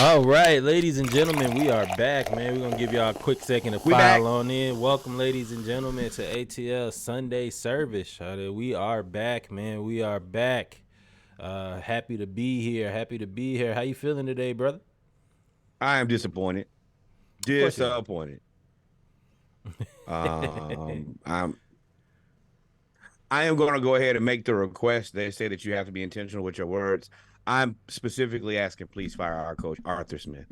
All right, ladies and gentlemen, we are back, man. We're going to give y'all a quick second to We back. file on in. Welcome, ladies and gentlemen, to ATL Sunday Service. We are back, man. We are back. Happy to be here. Happy to be here. How you feeling today, brother? I am disappointed. Of course you are. Disappointed. I am going to go ahead and make the request. They say that you have to be intentional with your words. I'm specifically asking, please fire our coach Arthur Smith,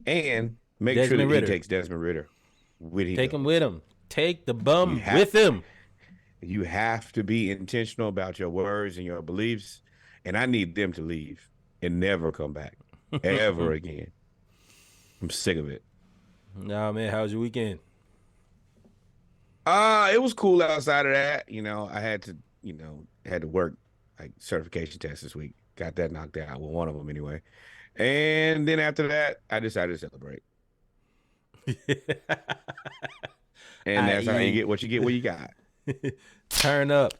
and make sure Desmond that he Ridder. takes Desmond Ridder with him. Take him with him. Take the bum with him. You have to be intentional about your words and your beliefs, and I need them to leave and never come back ever again. I'm sick of it. Nah, man, how was your weekend? It was cool outside of that. I had to work like certification tests this week. Got that knocked out. Well, one of them anyway. And then after that, I decided to celebrate. And that's how you get what you got. Turn up,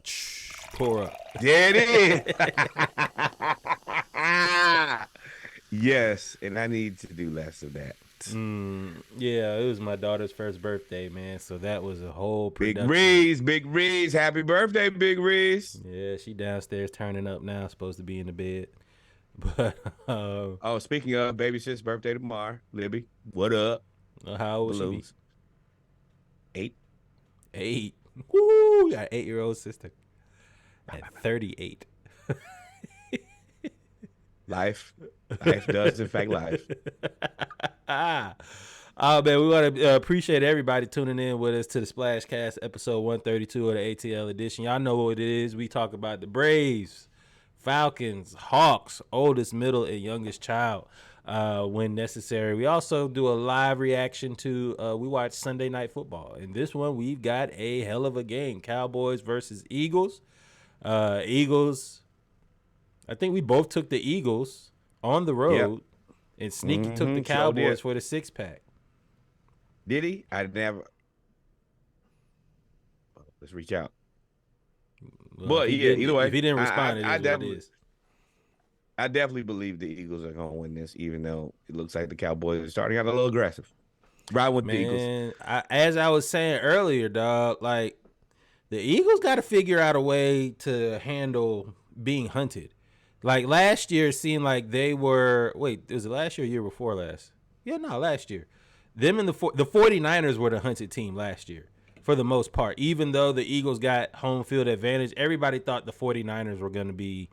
pour up. There it is. Yes, and I need to do less of that. Yeah, it was my daughter's first birthday, man. So that was a whole production. Big Reese, happy birthday, Big Reese. Yeah, she downstairs turning up now, supposed to be in the bed. But speaking of baby sis' birthday tomorrow, Libby, what up? How old she be? 8. 8. Woo! Got an 8-year-old sister at 38. Life does in fact life. Oh man, we want to appreciate everybody tuning in with us to the Splashcast episode 132 of the ATL Edition. Y'all know what it is. We talk about the Braves, Falcons, Hawks, oldest, middle, and youngest child when necessary. We also do a live reaction to we watch Sunday Night Football. In this one, we've got a hell of a game. Cowboys versus Eagles. Eagles, I think we both took the Eagles on the road. Yep. And Sneaky took the Cowboys for the 6-pack. Did he? I never. Let's reach out. Well, either way. If he didn't respond, it is. I definitely believe the Eagles are going to win this, even though it looks like the Cowboys are starting out a little aggressive. Right with the Eagles. As I was saying earlier, dog, like the Eagles got to figure out a way to handle being hunted. Like last year, it seemed like they were. Wait, was it last year or year before last? Yeah, no, last year. Them and the 49ers were the hunted team last year for the most part. Even though the Eagles got home field advantage, everybody thought the 49ers were going to be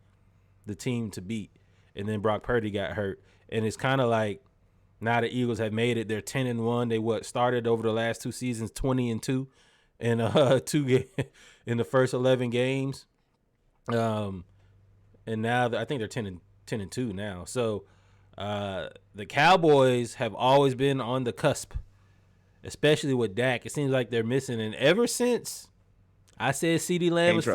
the team to beat. And then Brock Purdy got hurt. And it's kind of like now the Eagles have made it. They're 10-1. They started over the last 2 seasons 20-2 in in the first 11 games. And now I think they're 10-2 now. So the Cowboys have always been on the cusp, especially with Dak. It seems like they're missing. And ever since I said CeeDee Lamb is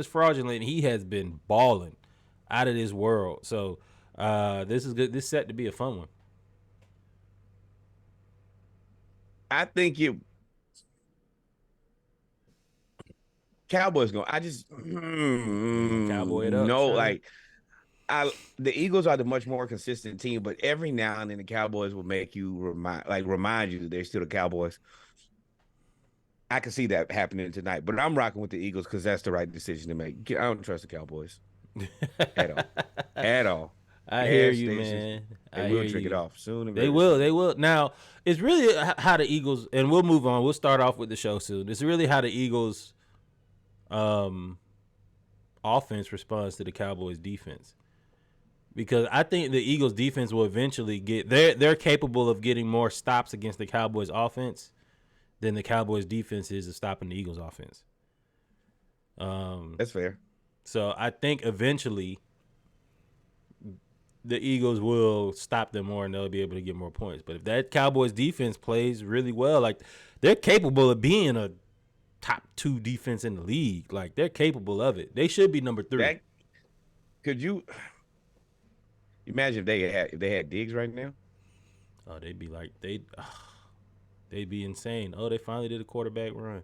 fraudulent, he has been balling out of this world. So this is good. This is set to be a fun one. I think Cowboys going. I just Cowboy it up. No, like the Eagles are the much more consistent team, but every now and then the Cowboys will make you remind you that they're still the Cowboys. I can see that happening tonight, but I'm rocking with the Eagles because that's the right decision to make. I don't trust the Cowboys at all. I hear you, man. They will trick it off soon. They will. Now, it's really how the Eagles, and we'll move on. We'll start off with the show soon. It's really how the Eagles offense responds to the Cowboys defense. Because I think the Eagles defense will eventually they're capable of getting more stops against the Cowboys offense than the Cowboys defense is of stopping the Eagles offense. That's fair. So I think eventually the Eagles will stop them more and they'll be able to get more points. But if that Cowboys defense plays really well, like they're capable of being a top 2 defense in the league. Like they're capable of it. They should be number 3. Could you imagine if they had Diggs right now? Oh, they'd be like they'd be insane. Oh, they finally did a quarterback run.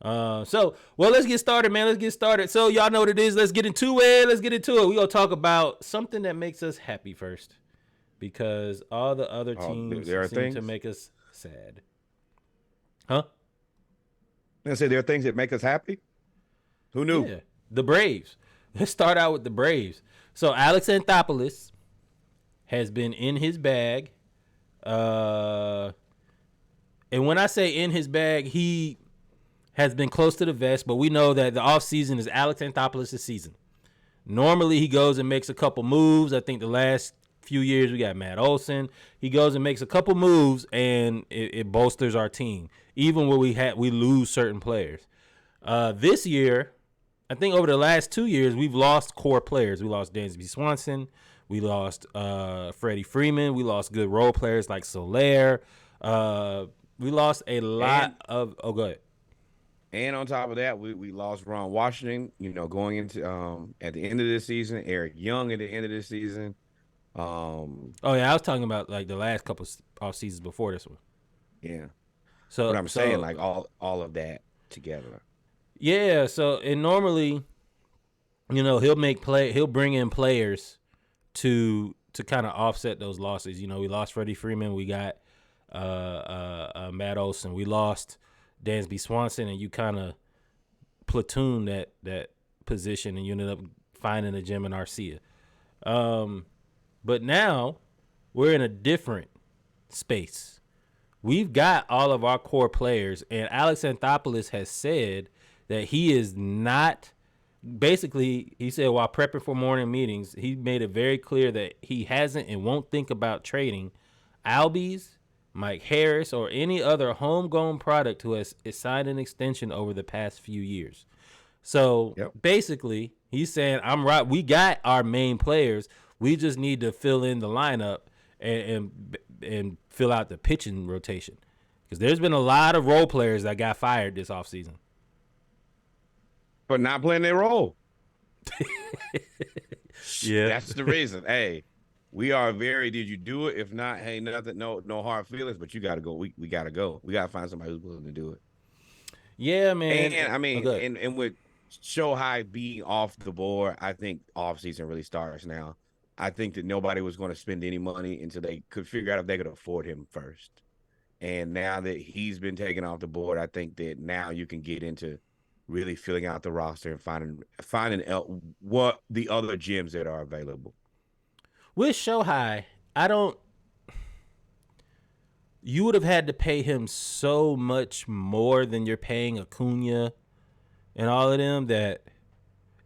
Let's get started, man. Let's get started. So y'all know what it is. Let's get into it. We're going to talk about something that makes us happy first, because all the other teams there are seem things to make us sad. Huh? I say there are things that make us happy. Who knew? Yeah. The Braves. Let's start out with the Braves. So Alex Anthopoulos has been in his bag. And when I say in his bag, he has been close to the vest, but we know that the offseason is Alex Anthopoulos' season. Normally, he goes and makes a couple moves. I think the last few years we got Matt Olson. He goes and makes a couple moves, and it bolsters our team, even when we lose certain players. This year, I think over the last 2 years, we've lost core players. We lost Dansby Swanson. We lost Freddie Freeman. We lost good role players like Soler. We lost a lot of. Oh, go ahead. And on top of that, we lost Ron Washington, going into at the end of this season, Eric Young at the end of this season. Oh yeah, I was talking about like the last couple off seasons before this one. Yeah. So but I'm saying like all of that together. Yeah, so and normally, he'll bring in players to kind of offset those losses. We lost Freddie Freeman, we got Matt Olson, we lost Dansby Swanson, and you kind of platoon that position, and you ended up finding a Jim and Arcia. But now we're in a different space. We've got all of our core players, and Alex Anthopoulos has said that he is not. Basically, he said while prepping for morning meetings, he made it very clear that he hasn't and won't think about trading Albies, Mike Harris, or any other homegrown product who has signed an extension over the past few years. So Basically, he's saying, I'm right. We got our main players. We just need to fill in the lineup and fill out the pitching rotation, because there's been a lot of role players that got fired this offseason. But not playing their role. Yeah. That's the reason. Hey, we are did you do it? If not, hey, nothing, no hard feelings, but you got to go. We got to go. We got to find somebody who's willing to do it. Yeah, man. And I mean, and with Shohei being off the board, I think offseason really starts now. I think that nobody was going to spend any money until they could figure out if they could afford him first. And now that he's been taken off the board, I think that now you can get into really filling out the roster and finding what the other gems that are available. With Shohei, you would have had to pay him so much more than you're paying Acuna and all of them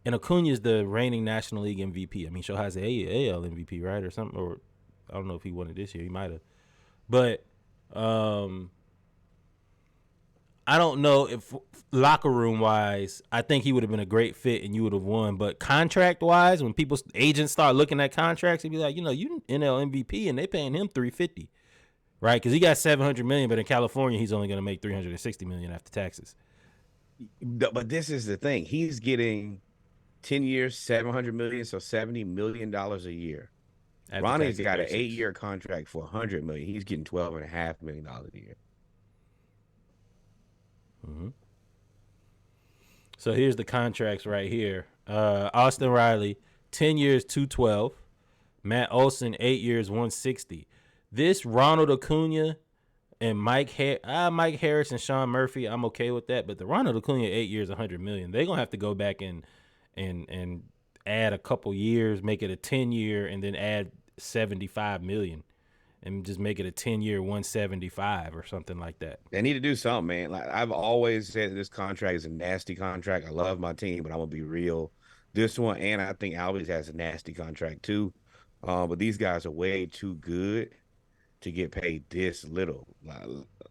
and Acuna is the reigning National League MVP. I mean, Shohei's the AL MVP, right, or something, or I don't know if he won it this year. He might have, but I don't know if locker room wise, I think he would have been a great fit and you would have won. But contract wise, when agents start looking at contracts, they'd be like, you NL MVP and they paying him $350, right? Because he got $700 million, but in California he's only going to make $360 million after taxes. But this is the thing: he's getting 10 years, $700 million, so $70 million a year. After Ronnie's got an 8-year contract for $100 million. He's getting $12.5 million a year. Mm-hmm. So here's the contracts right here. Austin Riley, 10 years, $212. Matt Olson, 8 years, $160. This Ronald Acuna and Mike Harris and Sean Murphy, I'm okay with that. But the Ronald Acuna, 8 years, $100 million. They're gonna have to go back and add a couple years, make it a 10-year, and then add $75 million. And just make it a 10-year, 175 or something like that. They need to do something, man. Like I've always said, this contract is a nasty contract. I love my team, but I'm gonna be real. This one, and I think Albies has a nasty contract too. But these guys are way too good to get paid this little.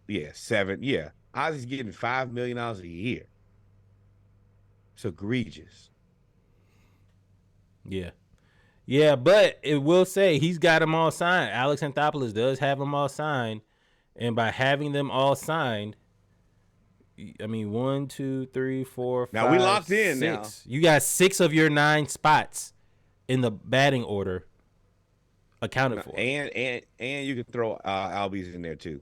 $7. Yeah, Ozzy's getting $5 million a year. It's egregious. Yeah. Yeah, but it will say he's got them all signed. Alex Anthopoulos does have them all signed. And by having them all signed, I mean, 1, 2, 3, 4, 5, now we locked in 6. now. You got 6 of your 9 spots in the batting order accounted for. And you can throw Albies in there too.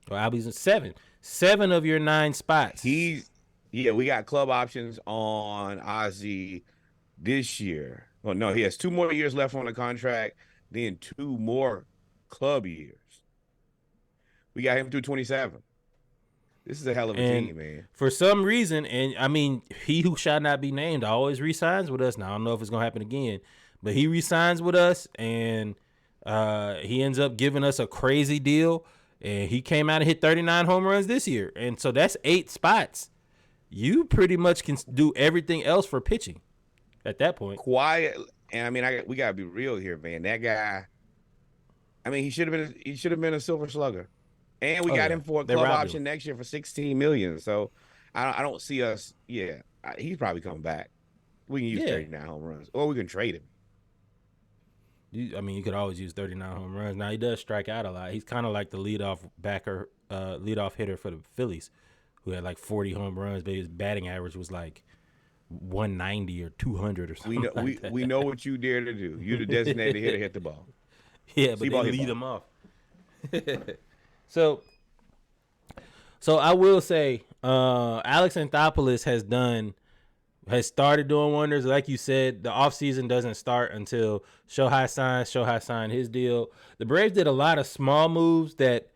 Well, Albies in 7. 7 of your 9 spots. He's Yeah, we got club options on Ozzy this year. Well, no, he has 2 more years left on the contract, then 2 more club years. We got him through 27. This is a hell of a And team, man. for some reason, and I mean, he who shall not be named always resigns with us. Now I don't know if it's gonna happen again, but he resigns with us, and he ends up giving us a crazy deal. And he came out and hit 39 home runs this year, and so that's 8 spots. You pretty much can do everything else for pitching at that point. Quiet, and I mean, we gotta be real here, man. That guy, I mean, he should have been a silver slugger, and we Oh got yeah, him for a they club robbed option him. next year for 16 million. So I don't see us. Yeah, he's probably coming back. We can use Yeah, 39 home runs, or we can trade him. I mean, you could always use 39 home runs. Now he does strike out a lot. He's kind of like the leadoff hitter for the Phillies, who had like 40 home runs, but his batting average was like 190 or 200 or We something know like that. we know what you dare to do. You the designated hitter, hit the ball. Yeah, but See they ball, hit lead ball. him off. So, so I will say, Alex Anthopoulos has started doing wonders. Like you said, the offseason doesn't start until Shohei signs. Shohei signed his deal. The Braves did a lot of small moves that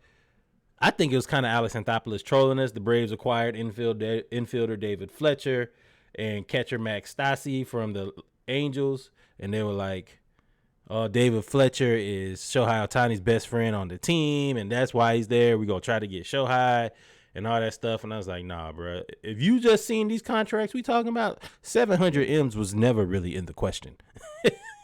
I think it was kind of Alex Anthopoulos trolling us. The Braves acquired infielder David Fletcher and catcher Max Stassi from the Angels, and they were like, "Oh, David Fletcher is Shohei Ohtani's best friend on the team, and that's why he's there. We're gonna try to get Shohei and all that stuff." And I was like, "Nah, bro. If you just seen these contracts we talking about, 700 M's was never really in the question."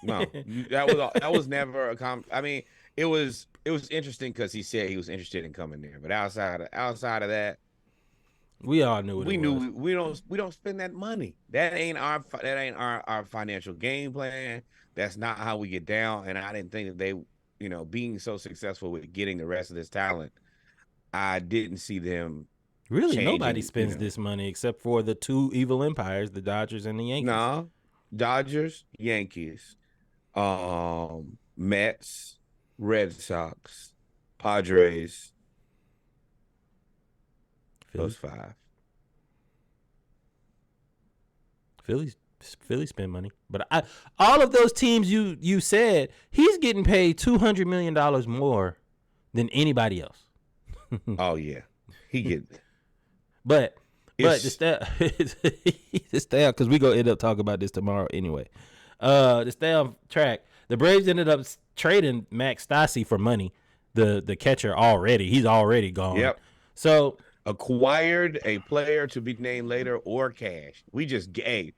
No, that was never a I mean, it was interesting because he said he was interested in coming there, but outside of that, We all knew what it we was. knew we don't spend that money. That ain't our financial game plan. That's not how we get down. And I didn't think that they, being so successful with getting the rest of this talent, I didn't see them Really, nobody changing. spends this money except for the two evil empires, the Dodgers and the Yankees. No, Dodgers, Yankees, Mets, Red Sox, Padres, Philly, those 5. Philly spend money, but all of those teams you said, he's getting paid $200 million more than anybody else. Oh yeah, he get But to it's stay to stay out, because we gonna end up talking about this tomorrow anyway. To stay on track, the Braves ended up trading Max Stassi for money. The catcher already, he's already gone. yep. So Acquired a player to be named later or cash. We just take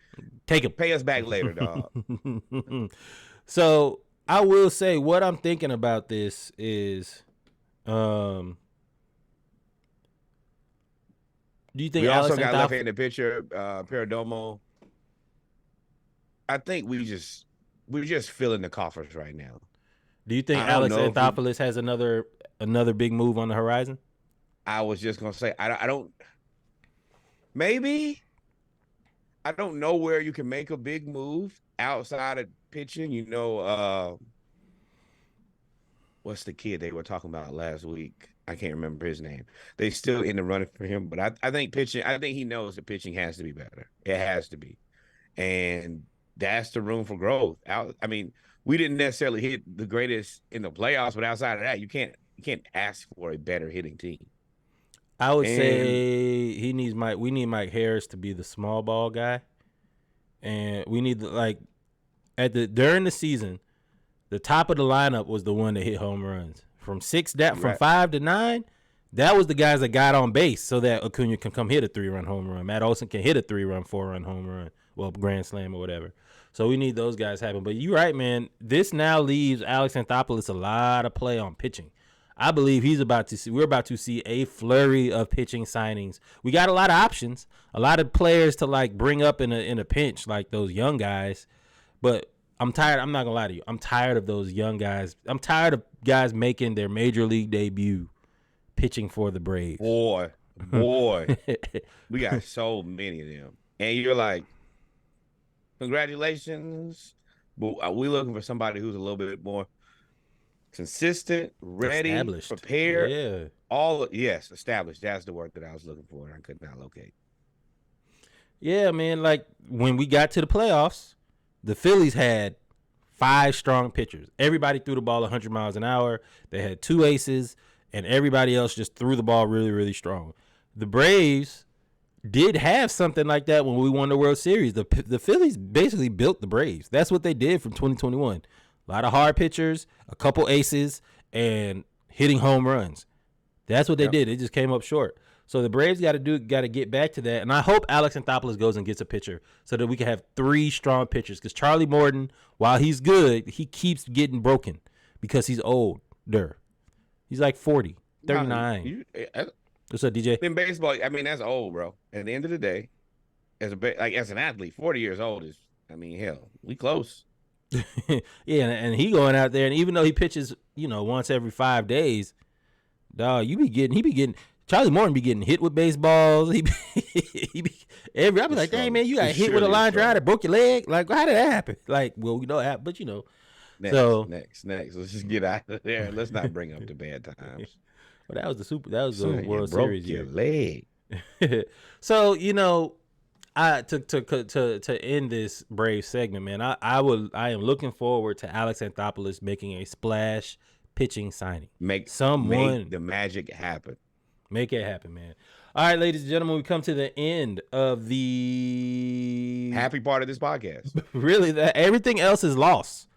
him. pay us back later, dog. So I will say what I'm thinking about this is, do you think We Alex also got Anthopoulos? left-handed pitcher, Perdomo. I think we're just filling the coffers right now. Do you think I don't Alex know if Anthopoulos has another big move on the horizon? I was just gonna say I don't. Maybe I don't know where you can make a big move outside of pitching. What's the kid they were talking about last week? I can't remember his name. They still in the running for him, but I think pitching. I think he knows the pitching has to be better. It has to be, and that's the room for growth. I mean, we didn't necessarily hit the greatest in the playoffs, but outside of that, you can't ask for a better hitting team. I would And say we need Mike Harris to be the small ball guy, and we need during the season, the top of the lineup was the one that hit home runs from from right, 5 to 9. That was the guys that got on base so that Acuna can come hit a 3-run home run. Matt Olson can hit a 3-run, 4-run home run, well, grand slam or whatever. So we need those guys happen. But you're right, man. This now leaves Alex Anthopoulos a lot of play on pitching. I believe we're about to see a flurry of pitching signings. We got a lot of options, a lot of players to bring up in a pinch, like those young guys. But I'm tired. I'm not gonna lie to you. I'm tired of those young guys. I'm tired of guys making their major league debut pitching for the Braves. boy, we got so many of them, and you're like, congratulations, but we looking for somebody who's a little bit more consistent, ready, Established. prepared. Yeah. Established. That's the word that I was looking for, and I could not locate. Yeah, man. Like when we got to the playoffs, the Phillies had 5 strong pitchers. Everybody threw the ball 100 miles an hour. They had 2 aces, and everybody else just threw the ball really, really strong. The Braves did have something like that when we won the World Series. The Phillies basically built the Braves. That's what they did from 2021. A lot of hard pitchers, a couple aces, and hitting home runs. That's what they did. They just came up short. So the Braves got to get back to that. And I hope Alex Anthopoulos goes and gets a pitcher so that we can have 3 strong pitchers. Because Charlie Morton, while he's good, he keeps getting broken because he's older. He's like 40, 39. What's up, DJ? In baseball, I mean, that's old, bro. At the end of the day, as an athlete, 40 years old is, I mean, hell, we close. Yeah, and he going out there, and even though he pitches, once every 5 days, dog, he be getting Charlie Morton be getting hit with baseballs. I'll be like, dang man, you got hit with a line drive that broke your leg. Like, how did that happen? Like, well, but Next. Let's just get out of there. Let's not bring up the bad times. Well, that was the World Series year. Leg. So to end this Brave segment, man, I am looking forward to Alex Anthopoulos making a splash pitching signing. Make the magic happen. Make it happen, man. All right, ladies and gentlemen, we come to the end of the happy part of this podcast. Really, everything else is loss.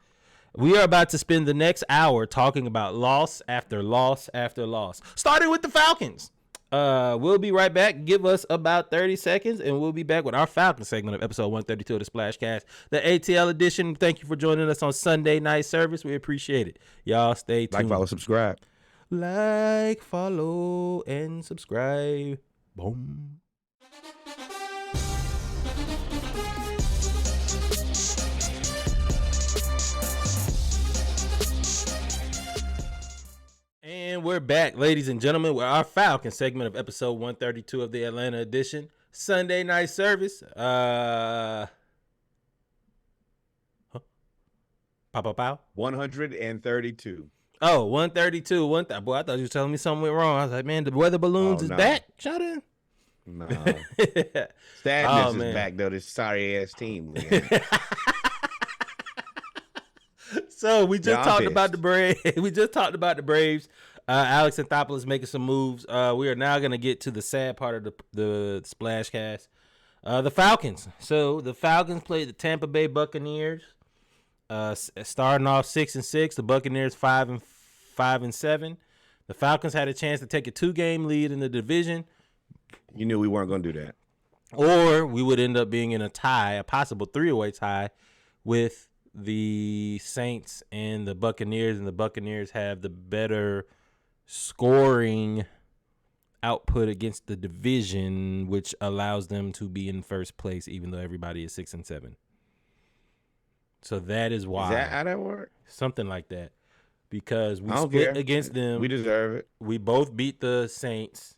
We are about to spend the next hour talking about loss after loss after loss, starting with the Falcons. We'll be right back. Give us about 30 seconds, and we'll be back with our Falcons segment of episode 132 of the Splashcast, the ATL Edition. Thank you for joining us on Sunday night service. We appreciate it. Y'all stay tuned. Like, follow, subscribe. Like, follow, and subscribe. Boom. And we're back, ladies and gentlemen, with our Falcon segment of episode 132 of the Atlanta Edition, Sunday night service. Pow, pow, pow. 132. Oh, 132. Boy, I thought you were telling me something went wrong. I was like, man, the weather balloons is back. Shut in. No. Sadness is back, though. This sorry-ass team. So we just talked about the Braves. Alex Anthopoulos making some moves. We are now going to get to the sad part of the Splashcast. The Falcons. So the Falcons played the Tampa Bay Buccaneers. Starting off 6-6, the Buccaneers 5-7. The Falcons had a chance to take a 2-game lead in the division. You knew we weren't going to do that. Or we would end up being in a possible 3-way tie with the Saints and the Buccaneers, and the Buccaneers have the better scoring output against the division, which allows them to be in first place, even though everybody is 6-7. So that is why. Is that how that works? Something like that. Because we split against them. We deserve it. We both beat the Saints.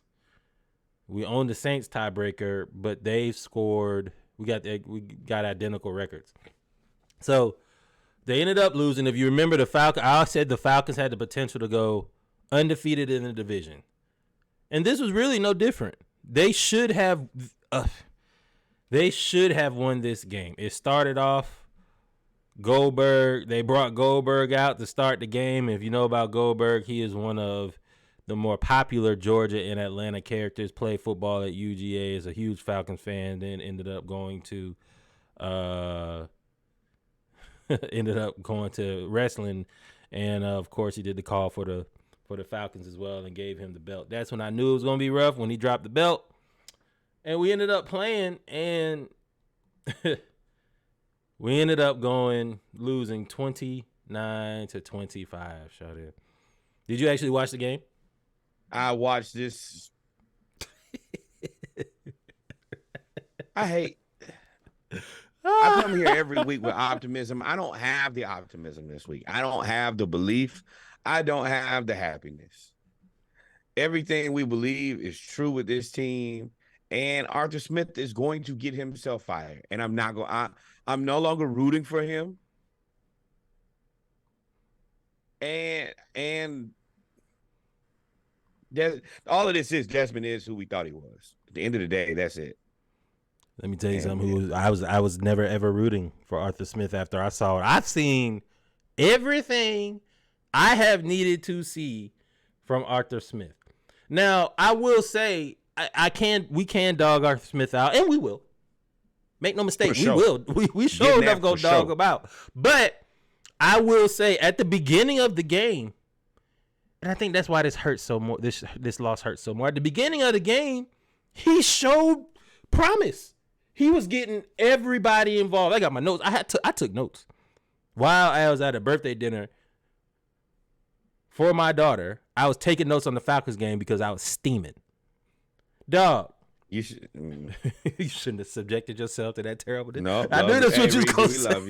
We own the Saints tiebreaker, but they've scored. We got identical records. So they ended up losing. If you remember the Falcons, I said the Falcons had the potential to go undefeated in the division. And this was really no different. They should have won this game. It started off Goldberg. They brought Goldberg out to start the game. If you know about Goldberg, he is one of the more popular Georgia and Atlanta characters. Played football at UGA, is a huge Falcons fan, then ended up going to wrestling, and of course he did the call for the Falcons as well and gave him the belt. That's when I knew it was going to be rough, when he dropped the belt. And we ended up playing, and we ended up losing 29-25. Shout out. Did you actually watch the game? I watched this. I come here every week with optimism. I don't have the optimism this week. I don't have the belief. I don't have the happiness. Everything we believe is true with this team, and Arthur Smith is going to get himself fired. And I'm not going. I'm no longer rooting for him. And all of this is Desmond is who we thought he was. At the end of the day, that's it. Let me tell you something. I was never ever rooting for Arthur Smith after I saw it. I've seen everything I have needed to see from Arthur Smith. Now, I will say we can dog Arthur Smith out, and we will. Make no mistake, we will. We sure enough go dog him out. But I will say at the beginning of the game, and I think that's why this hurts so more. This loss hurts so more. At the beginning of the game, he showed promise. He was getting everybody involved. I got my notes. I took notes while I was at a birthday dinner for my daughter. I was taking notes on the Falcons game because I was steaming. Dog, you shouldn't have subjected yourself to that terrible. No, I knew that's what you was gonna say. We love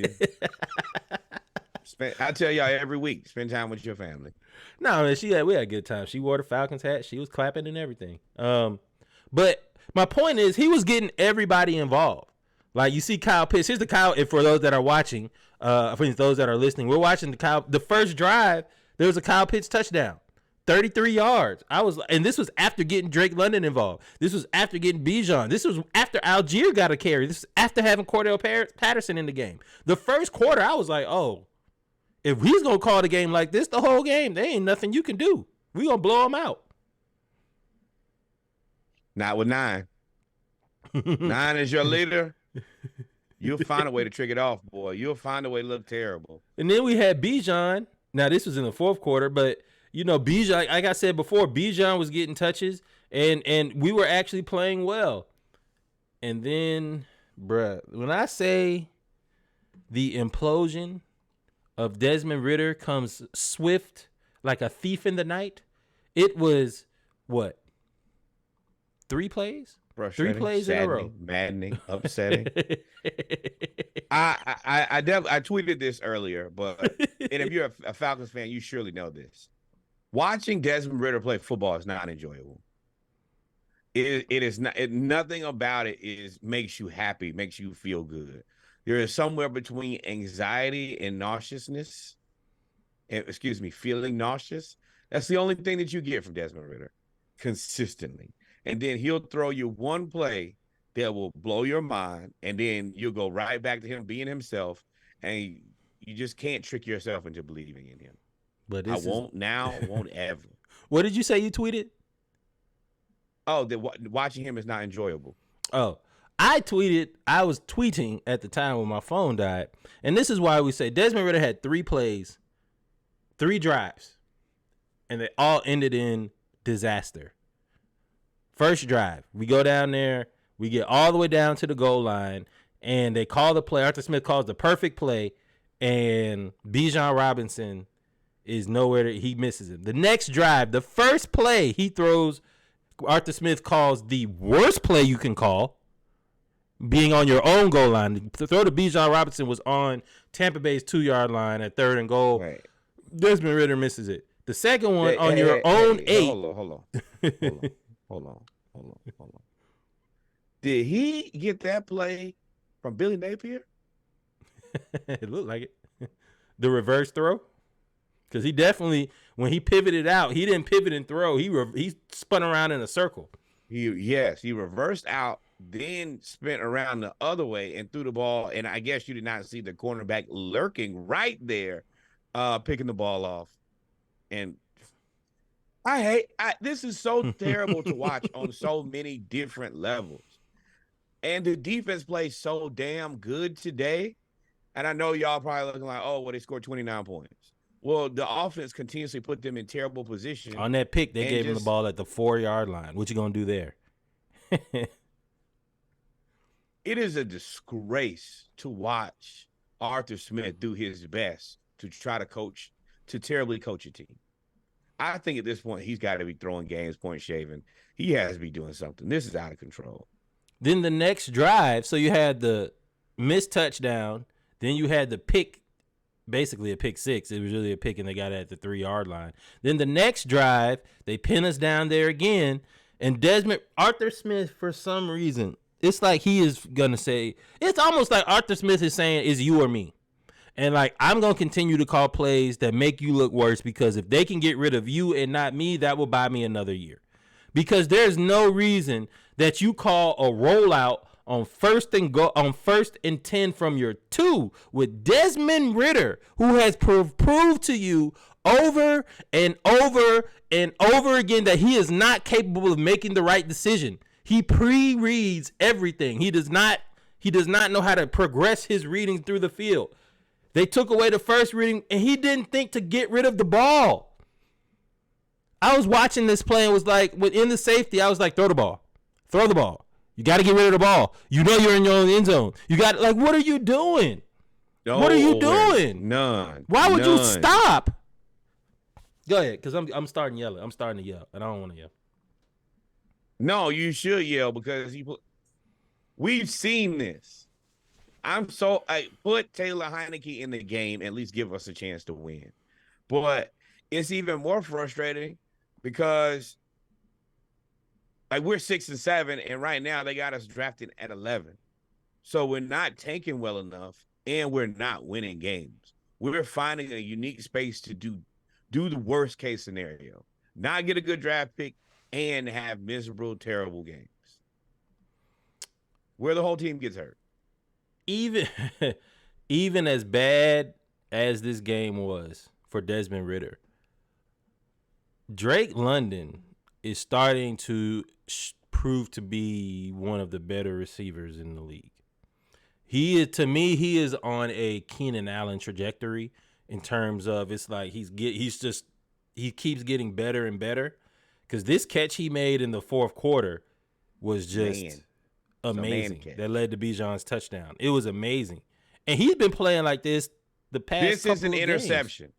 you. I tell y'all every week, spend time with your family. No, man, we had a good time. She wore the Falcons hat. She was clapping and everything. But my point is, he was getting everybody involved. Like, you see Kyle Pitts. Here's the Kyle. And for those that are watching, for those that are listening, we're watching the first drive. There was a Kyle Pitts touchdown, 33 yards. And this was after getting Drake London involved. This was after getting Bijan. This was after Algier got a carry. This was after having Cordell Patterson in the game. The first quarter, I was like, oh, if he's gonna call the game like this, the whole game, there ain't nothing you can do. We gonna blow him out. Not with 9. 9 is your leader. You'll find a way to trick it off, boy. You'll find a way to look terrible. And then we had Bijan. Now, this was in the fourth quarter, but, Bijan, like I said before, Bijan was getting touches, and we were actually playing well. And then, bruh, when I say the implosion of Desmond Ridder comes swift like a thief in the night, it was, what? 3 plays? 3 plays in a row. Maddening, upsetting. I tweeted this earlier, but and if you're a Falcons fan, you surely know this. Watching Desmond Ridder play football is not enjoyable. It is not. Nothing about it makes you happy, makes you feel good. There is somewhere between anxiety and nauseousness. Feeling nauseous. That's the only thing that you get from Desmond Ridder consistently. And then he'll throw you one play that will blow your mind, and then you'll go right back to him being himself, and you just can't trick yourself into believing in him. But won't ever. What did you say you tweeted? Oh, that watching him is not enjoyable. Oh, I was tweeting at the time when my phone died, and this is why we say Desmond Ridder had 3 plays, 3 drives, and they all ended in disaster. First drive, we go down there, we get all the way down to the goal line, and they call the play. Arthur Smith calls the perfect play, and Bijan Robinson is nowhere. He misses him. The next drive, the first play he throws, Arthur Smith calls the worst play you can call, being on your own goal line. The throw to Bijan Robinson was on Tampa Bay's 2-yard line at 3rd and goal. Right. Desmond Ridder misses it. The second one on your own 8. Hold on. Did he get that play from Billy Napier? It looked like it. The reverse throw? Because he definitely, when he pivoted out, he didn't pivot and throw. He spun around in a circle. He reversed out, then spent around the other way and threw the ball. And I guess you did not see the cornerback lurking right there, picking the ball off. And this is so terrible to watch on so many different levels. And the defense plays so damn good today. And I know y'all probably looking like, oh, well, they scored 29 points. Well, the offense continuously put them in terrible position. On that pick, they gave him the ball at the 4-yard line. What you going to do there? It is a disgrace to watch Arthur Smith do his best to try to terribly coach a team. I think at this point, he's got to be throwing games, point shaving. He has to be doing something. This is out of control. Then the next drive, so you had the missed touchdown. Then you had the pick, basically a pick 6. It was really a pick, and they got it at the 3-yard line. Then the next drive, they pin us down there again. And Arthur Smith, for some reason, it's like he is going to say, it's almost like Arthur Smith is saying, it's you or me. And, like, I'm going to continue to call plays that make you look worse, because if they can get rid of you and not me, that will buy me another year. Because there's no reason that you call a rollout on first and 10 from your 2 with Desmond Ridder, who has proved to you over and over and over again that he is not capable of making the right decision. He pre-reads everything. He does not know how to progress his reading through the field. They took away the first reading, and he didn't think to get rid of the ball. I was watching this play and was like, within the safety, I was like, throw the ball. Throw the ball. You got to get rid of the ball. You know you're in your own end zone. You got, like, what are you doing? No, what are you doing? None. Why would you stop? Go ahead, because I'm starting yelling. I'm starting to yell, and I don't want to yell. No, you should yell because we've seen this. I put Taylor Heineke in the game, at least give us a chance to win. But it's even more frustrating because like we're 6 and 7, and right now they got us drafted at 11. So we're not tanking well enough, and we're not winning games. We're finding a unique space to do the worst case scenario, not get a good draft pick, and have miserable, terrible games where the whole team gets hurt. Even as bad as this game was for Desmond Ridder, Drake London is starting to prove to be one of the better receivers in the league. He is on a Keenan Allen trajectory in terms of it's like he keeps getting better and better. Because this catch he made in the fourth quarter was just amazing. That led to Bijan's touchdown. It was amazing. And he's been playing like this the past couple of games. This is an interception.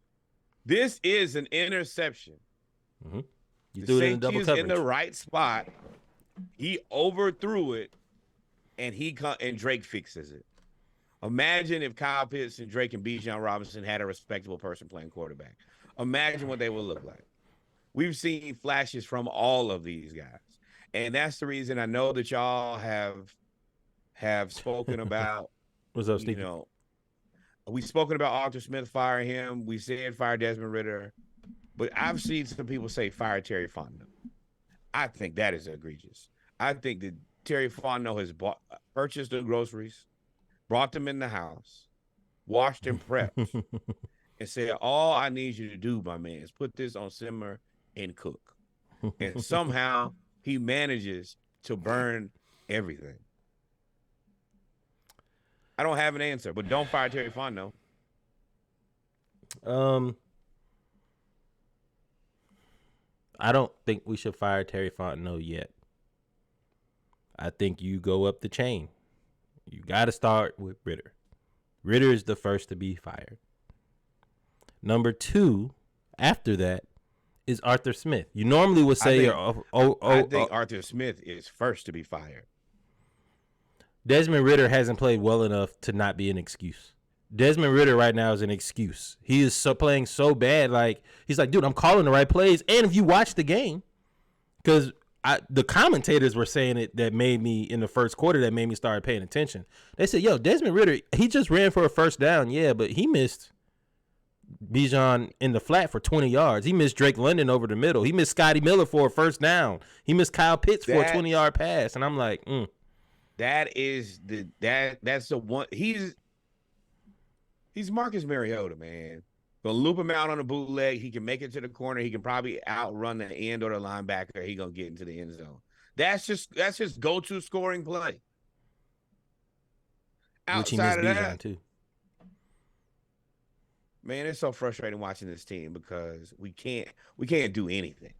This is an interception. Mm-hmm. You threw it in double coverage. In the right spot. He overthrew it, and Drake fixes it. Imagine if Kyle Pitts and Drake and Bijan Robinson had a respectable person playing quarterback. Imagine what they would look like. We've seen flashes from all of these guys. And that's the reason I know that y'all have spoken about. What's up, Steve? We've spoken about Arthur Smith firing him. We said fire Desmond Ridder. But I've seen some people say fire Trae Fined. I think that is egregious. I think that Trae Fined has purchased the groceries, brought them in the house, washed and prepped, and said, all I need you to do, my man, is put this on simmer and cook. And somehow he manages to burn everything. I don't have an answer, but don't fire Trae Fined, no. I don't think we should fire Trae Fined yet. I think you go up the chain. You got to start with Ridder. Ridder is the first to be fired. Number 2, after that, is Arthur Smith. You normally would say I think Arthur Smith is first to be fired. Desmond Ridder hasn't played well enough to not be an excuse. Desmond Ridder right now is an excuse. He is playing so bad. Like, he's like, dude, I'm calling the right plays. And if you watch the game, because the commentators were saying it that made me, in the first quarter, that made me start paying attention. They said, yo, Desmond Ridder, he just ran for a first down. Yeah, but he missed Bijan in the flat for 20 yards. He missed Drake London over the middle. He missed Scotty Miller for a first down. He missed Kyle Pitts for a 20-yard pass. And I'm like, that's the one. He's Marcus Mariota, man. Gonna loop him out on a bootleg. He can make it to the corner. He can probably outrun the end or the linebacker. He gonna get into the end zone. That's just go-to scoring play. Outside of that, too. Man, it's so frustrating watching this team because we can't do anything.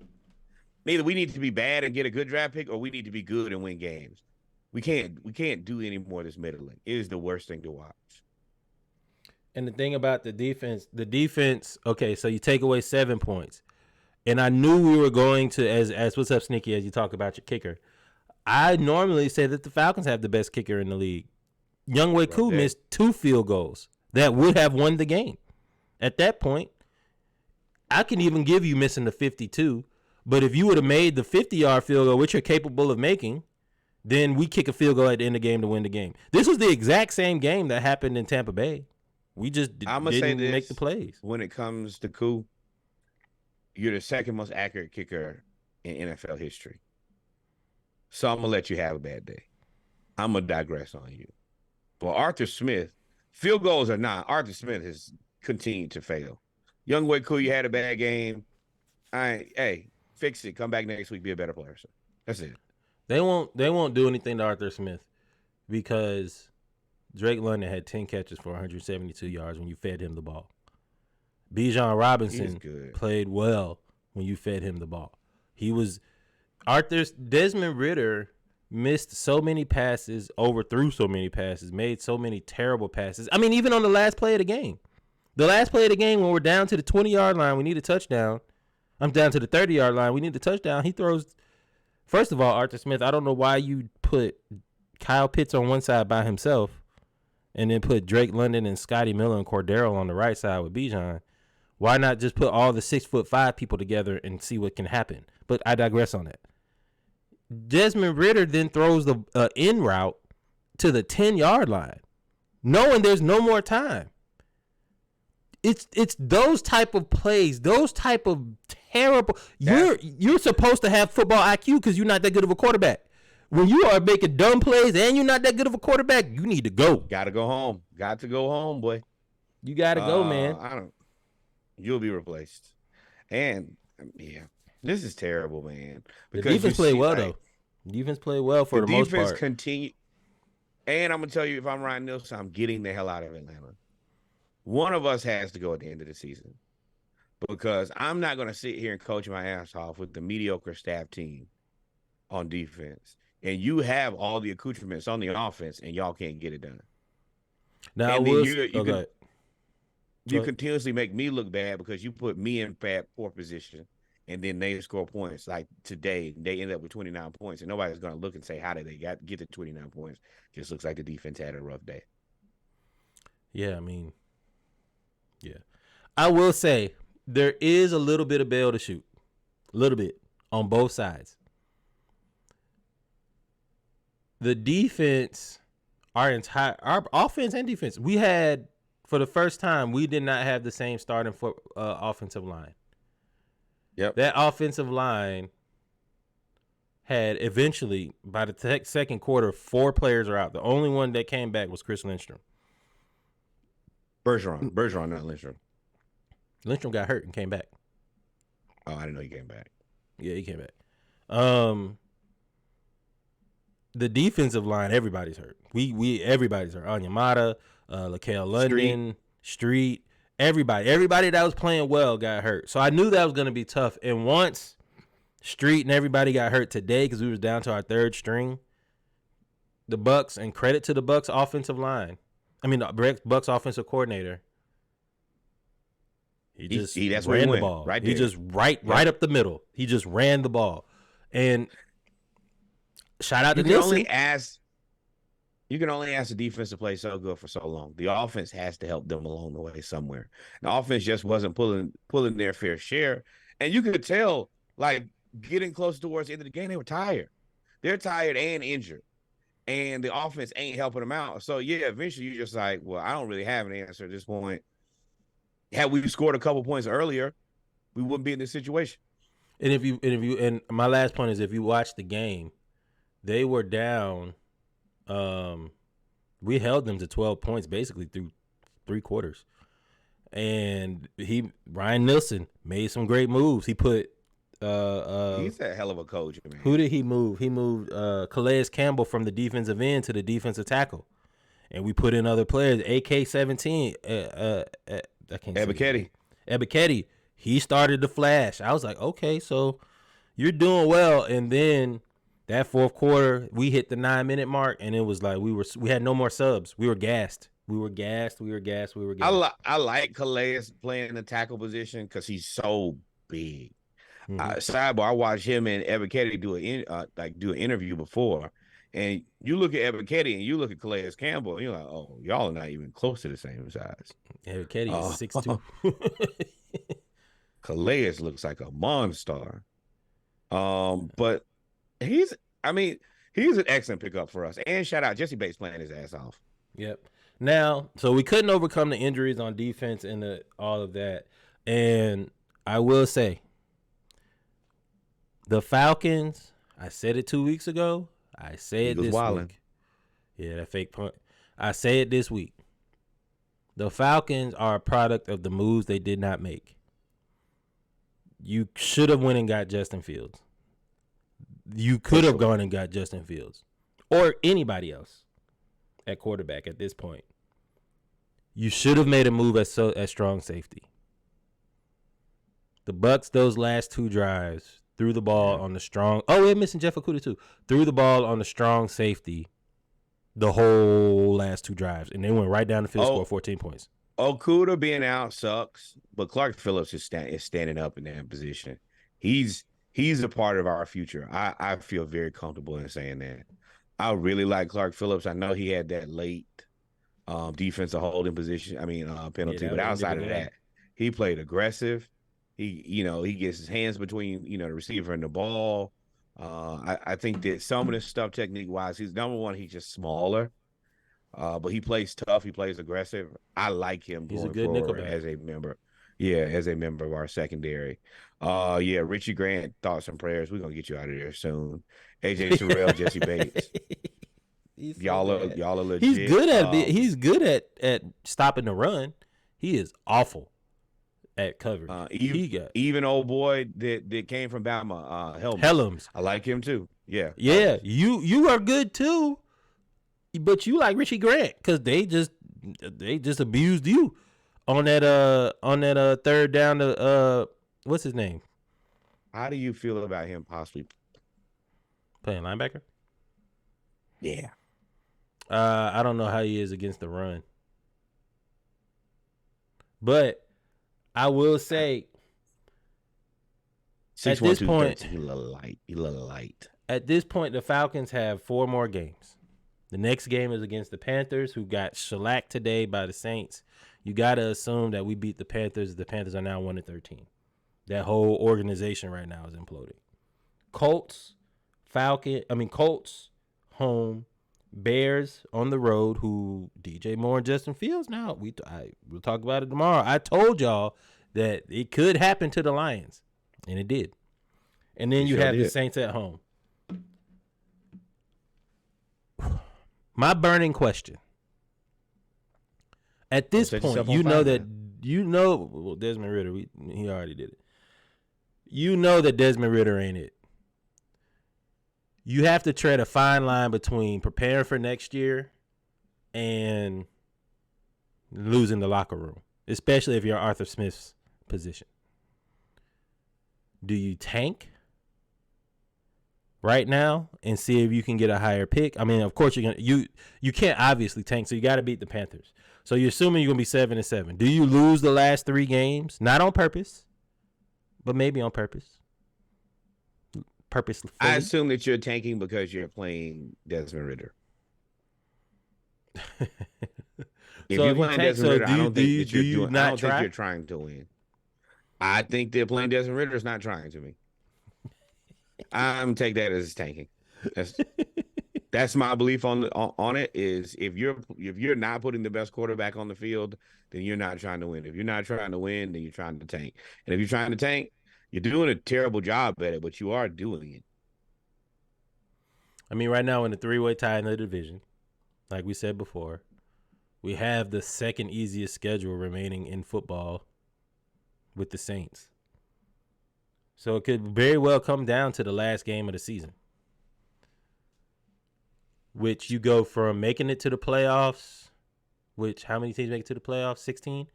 Neither we need to be bad and get a good draft pick, or we need to be good and win games. We can't do any more of this middling. It is the worst thing to watch. And the thing about the defense, okay, so you take away 7 points. And I knew we were going to, as what's up, Sneaky, as you talk about your kicker. I normally say that the Falcons have the best kicker in the league. Younghoe Koo missed 2 field goals that would have won the game. At that point, I can even give you missing the 52. But if you would have made the 50-yard field goal, which you're capable of making, then we kick a field goal at the end of the game to win the game. This was the exact same game that happened in Tampa Bay. We just didn't make the plays. When it comes to Koo, you're the second most accurate kicker in NFL history. So I'm going to let you have a bad day. I'm gonna digress on you. Well, Arthur Smith, field goals or not, Arthur Smith has continued to fail. Young Way Cool, you had a bad game. Hey, fix it. Come back next week, be a better player. So that's it. They won't do anything to Arthur Smith because Drake London had 10 catches for 172 yards when you fed him the ball. Bijan Robinson played well when you fed him the ball. Desmond Ridder missed so many passes, overthrew so many passes, made so many terrible passes. I mean, even on the last play of the game. The last play of the game when we're down to the 20-yard line, we need a touchdown. I'm down to the 30-yard line. We need a touchdown. He throws. First of all, Arthur Smith, I don't know why you put Kyle Pitts on one side by himself and then put Drake London and Scotty Miller and Cordero on the right side with Bijan. Why not just put all the 6'5" people together and see what can happen? But I digress on that. Desmond Ridder then throws the in route to the 10-yard line, knowing there's no more time. It's those type of plays, those type of terrible. You're supposed to have football IQ because you're not that good of a quarterback. When you are making dumb plays and you're not that good of a quarterback, you need to go. Got to go home. Got to go home, boy. You got to go, man. You'll be replaced. And yeah, this is terrible, man. Because the defense played well, though. Defense played well for the most part. The defense continue. And I'm gonna tell you, if I'm Ryan Nielsen, I'm getting the hell out of Atlanta. One of us has to go at the end of the season because I'm not going to sit here and coach my ass off with the mediocre staff team on defense. And you have all the accoutrements on the offense, and y'all can't get it done. Now, you continuously make me look bad because you put me in poor position, and then they score points. Like today, they ended up with 29 points, and nobody's going to look and say, how did they get the 29 points? Just looks like the defense had a rough day. Yeah, I mean, yeah. I will say there is a little bit of bail to shoot. A little bit on both sides. The defense, our offense and defense, we had, for the first time, we did not have the same starting offensive line. Yep. That offensive line had eventually, by the second quarter, 4 players are out. The only one that came back was Chris Lindstrom. Bergeron, not Lindstrom. Lindstrom got hurt and came back. Oh, I didn't know he came back. Yeah, he came back. The defensive line, everybody's hurt. Everybody's hurt. Onyemata, Laquel London, Street, everybody that was playing well got hurt. So I knew that was going to be tough. And once Street and everybody got hurt today because we was down to our third string, the Bucs, and credit to the Bucs offensive line. I mean, the Bucs offensive coordinator. He just ran the ball. Right there. He just right up the middle. He just ran the ball. And shout out to Nielsen. You can only ask the defense to play so good for so long. The offense has to help them along the way somewhere. The offense just wasn't pulling their fair share. And you could tell, like, getting close towards the end of the game, they were tired. They're tired and injured. And the offense ain't helping them out. So, yeah, eventually you're just like, well, I don't really have an answer at this point. Had we scored a couple points earlier, we wouldn't be in this situation. And my last point is, if you watch the game, they were down. We held them to 12 points basically through 3 quarters. And Ryan Nielsen made some great moves. He put he's a hell of a coach, man. Who did he move? He moved Calais Campbell from the defensive end to the defensive tackle. And we put in other players. AK-17, I can't say Ebiketie. He started to flash. I was like, okay, so you're doing well. And then that fourth quarter, we hit the 9-minute mark, and it was like we had no more subs. We were gassed. I like Calais playing the tackle position because he's so big. Sidebar, I watched him and Ebiketie do an interview before, and you look at Ebiketie and you look at Calais Campbell, and you're like, oh, y'all are not even close to the same size. Ebiketie is 6'2". Calais looks like a monster. But he's an excellent pickup for us. And shout out Jesse Bates playing his ass off. Yep. Now, so we couldn't overcome the injuries on defense and all of that. And I will say, the Falcons, I said it 2 weeks ago. I say it this week. Yeah, that fake punt. I say it this week. The Falcons are a product of the moves they did not make. You should have went and got Justin Fields. You could have gone and got Justin Fields or anybody else at quarterback at this point. You should have made a move at strong safety. The Bucs, those last 2 drives, threw the ball on the strong. Oh, we're missing Jeff Okudah too. Threw the ball on the strong safety the whole last 2 drives, and they went right down the field, scored 14 points. Okudah being out sucks, but Clark Phillips is standing up in that position. He's a part of our future. I feel very comfortable in saying that. I really like Clark Phillips. I know he had that late defensive holding position. Penalty, but outside of that, he played aggressive. He gets his hands between the receiver and the ball. I think that some of this stuff technique wise, he's number one. He's just smaller. But he plays tough. He plays aggressive. I like him He's going a good forward nickelback. as a member. Yeah, as a member of our secondary. Richie Grant, thoughts and prayers. We're gonna get you out of there soon. AJ Terrell, Jesse Bates. Y'all are legit. He's good at stopping the run. He is awful at coverage. Even old boy that came from Bama, Helms. I like him too. Yeah. Yeah, you are good too. But you like Richie Grant because they just abused you on that third down to what's his name? How do you feel about him possibly playing linebacker? Yeah. I don't know how he is against the run, but I will say 6'1", at this point, he a little light. At this point, the Falcons have 4 more games. The next game is against the Panthers, who got shellacked today by the Saints. You got to assume that we beat the Panthers. The Panthers are now 1-13. That whole organization right now is imploding. Colts, home. Bears on the road, who DJ Moore and Justin Fields now. We'll talk about it tomorrow. I told y'all that it could happen to the Lions, and it did. And then you have the Saints at home. My burning question. At this point, Desmond Ridder, he already did it. You know that Desmond Ridder ain't it. You have to tread a fine line between preparing for next year and losing the locker room, especially if you're Arthur Smith's position. Do you tank right now and see if you can get a higher pick? I mean, of course you can't obviously tank, so you got to beat the Panthers. So you're assuming you're going to be 7-7. Do you lose the last 3 games? Not on purpose, but maybe on purpose. Purposely. I assume that you're tanking because you're playing Desmond Ridder. If you're playing Desmond Ridder, I don't think you're trying to win. I think that playing Desmond Ridder is not trying to me. I'm take that as tanking. That's my belief on it. Is if you're not putting the best quarterback on the field, then you're not trying to win. If you're not trying to win, then you're trying to tank. And if you're trying to tank, you're doing a terrible job at it, but you are doing it. I mean, right now in the 3-way tie in the division, like we said before, we have the second easiest schedule remaining in football with the Saints. So it could very well come down to the last game of the season, which you go from making it to the playoffs, which how many teams make it to the playoffs? 16?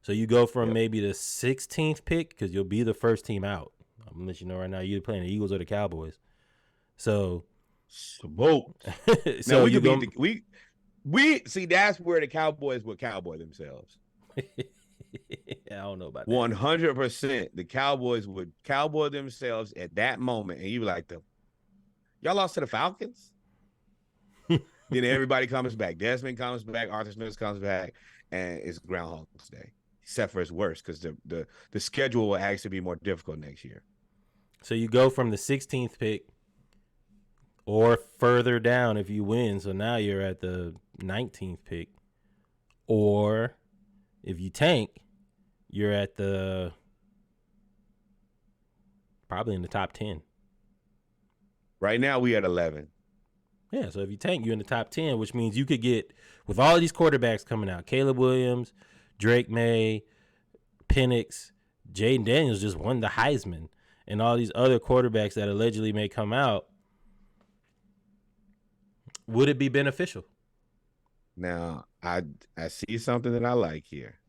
So you go from maybe the 16th pick, because you'll be the first team out. I'm going to let you know right now, you're playing the Eagles or the Cowboys. So smoke. So we see that's where the Cowboys will cowboy themselves. I don't know about that. 100%. The Cowboys would cowboy themselves at that moment, and you be like, y'all lost to the Falcons? Then everybody comes back. Desmond comes back. Arthur Smith comes back, and it's Groundhog's Day. Except for it's worse because the schedule will actually be more difficult next year. So you go from the 16th pick or further down if you win. So now you're at the 19th pick. Or if you tank, you're at probably in the top 10. Right now we at 11. Yeah, so if you tank, you're in the top 10, which means you could get, with all of these quarterbacks coming out, Caleb Williams, Drake May, Penix, Jaden Daniels just won the Heisman, and all these other quarterbacks that allegedly may come out, would it be beneficial? Now, I see something that I like here.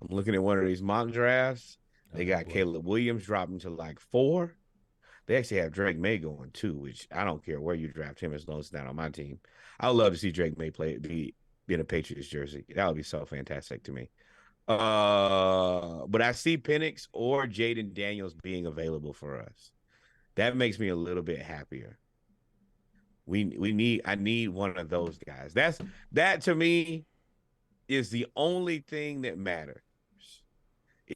I'm looking at one of these mock drafts. They got Caleb Williams dropping to like 4. They actually have Drake May going 2, which I don't care where you draft him as long as it's not on my team. I would love to see Drake May be in a Patriots jersey. That would be so fantastic to me. But I see Penix or Jaden Daniels being available for us. That makes me a little bit happier. I need one of those guys. That to me is the only thing that matters.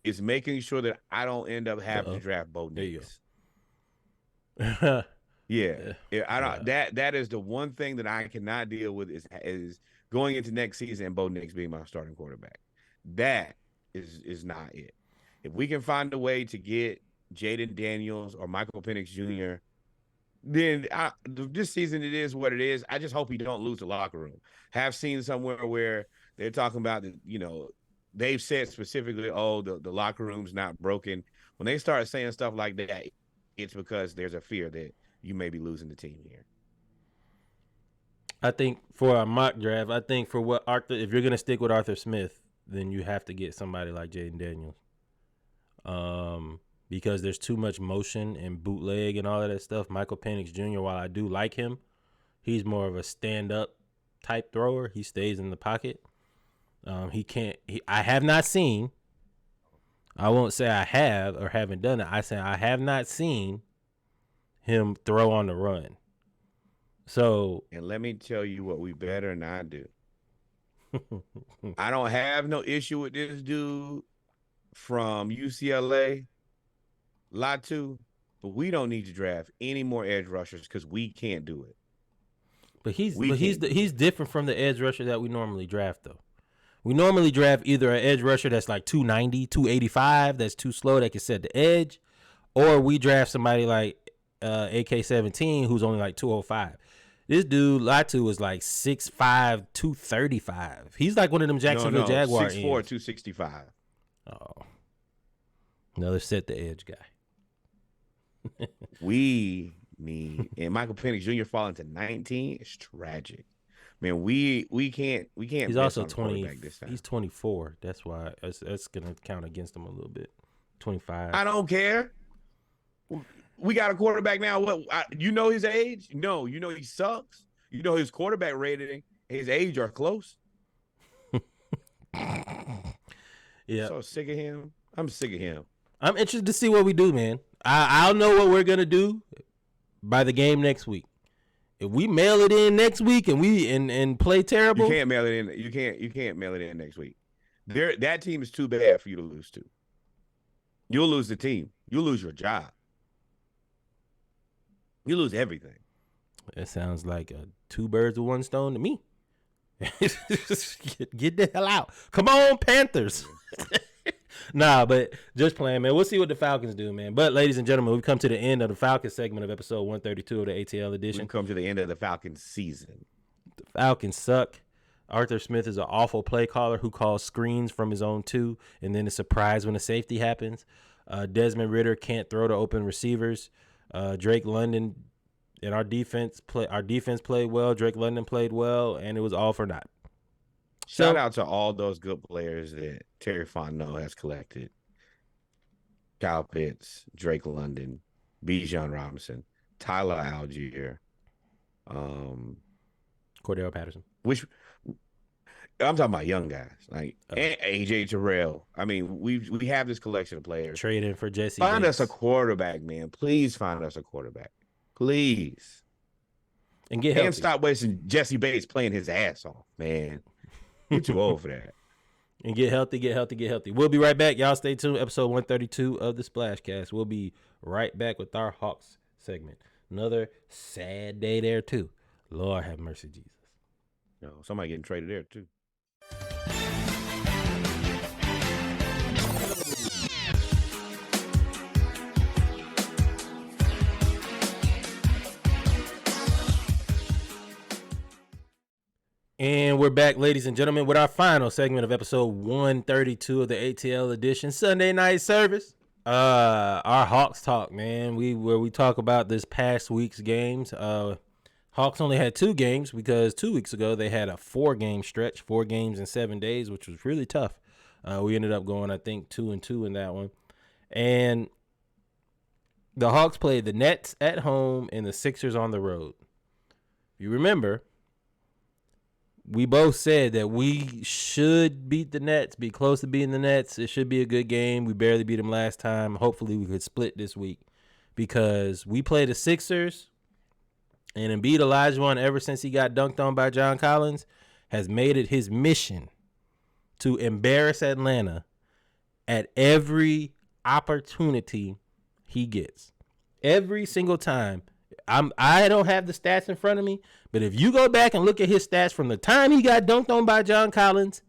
Is making sure that I don't end up having to draft Bo Nix. Yeah. I don't that is the one thing that I cannot deal with is going into next season and Bo Nix being my starting quarterback. That is not it. If we can find a way to get Jaden Daniels or Michael Penix Jr., then this season it is what it is. I just hope we don't lose the locker room. Have seen somewhere where they're talking about they've said specifically, oh, the locker room's not broken. When they start saying stuff like that, it's because there's a fear that you may be losing the team here. I think for a mock draft, for what Arthur, if you're going to stick with Arthur Smith, then you have to get somebody like Jaden Daniels. Because there's too much motion and bootleg and all of that stuff. Michael Penix Jr., while I do like him, he's more of a stand-up type thrower. He stays in the pocket. I have not seen, I won't say I have or haven't done it. I say I have not seen him throw on the run. So, and let me tell you what we better not do. I don't have no issue with this dude from UCLA, Latu, but we don't need to draft any more edge rushers because we can't do it. But he's different from the edge rusher that we normally draft, though. We normally draft either an edge rusher that's like 290, 285, that's too slow, that can set the edge, or we draft somebody like AK-17 who's only like 205. This dude, Latu, was like 6'5", 235. He's like one of them Jacksonville Jaguars. 6'4", 265. Oh. Another set the edge guy. We need, and Michael Penix Jr. falling to 19 is tragic. Man, we can't. He's also 20. He's 24. That's why that's gonna count against him a little bit. 25. I don't care. We got a quarterback now. What you know his age? No, you know he sucks. You know his quarterback rating, his age are close. Yeah. So sick of him. I'm sick of him. I'm interested to see what we do, man. I'll know what we're gonna do by the game next week. If we mail it in next week and we and play terrible, you can't mail it in. You can't mail it in next week. That team is too bad for you to lose to. You'll lose the team. You'll lose your job. You lose everything. That sounds like 2 birds with 1 stone to me. Get the hell out. Come on, Panthers. Nah, but just playing, man. We'll see what the Falcons do, man. But, ladies and gentlemen, we've come to the end of the Falcons segment of episode 132 of the ATL edition. We've come to the end of the Falcons season. The Falcons suck. Arthur Smith is an awful play caller who calls screens from his own 2 and then is surprised when a safety happens. Desmond Ridder can't throw to open receivers. Drake London and our defense played well. Drake London played well, and it was all for naught. Shout out to all those good players that Trae Fined has collected. Kyle Pitts, Drake London, Bijan Robinson, Tyler Algier, Cordell Patterson. Which I'm talking about young guys like and AJ Terrell. I mean, we have this collection of players. Trading for Jesse. Find Bates. us a quarterback, man. Please find us a quarterback. Please. And get healthy. And stop wasting Jesse Bates playing his ass off, man. You're too old for that. And get healthy, get healthy, get healthy. We'll be right back. Y'all stay tuned. Episode 132 of the Splashcast. We'll be right back with our Hawks segment. Another sad day there, too. Lord have mercy, Jesus. No, somebody getting traded there, too. And we're back, ladies and gentlemen, with our final segment of episode 132 of the ATL Edition Sunday night service. Our Hawks talk, man. Where we talk about this past week's games. Hawks only had 2 games because 2 weeks ago they had a 4-game stretch, 4 games in 7 days, which was really tough. We ended up going, I think, 2-2 in that one. And the Hawks played the Nets at home and the Sixers on the road. You remember, we both said that we should beat the Nets, be close to beating the Nets. It should be a good game. We barely beat them last time. Hopefully we could split this week because we play the Sixers, and Embiid Olajuwon, ever since he got dunked on by John Collins, has made it his mission to embarrass Atlanta at every opportunity he gets. Every single time. I don't have the stats in front of me, but if you go back and look at his stats from the time he got dunked on by John Collins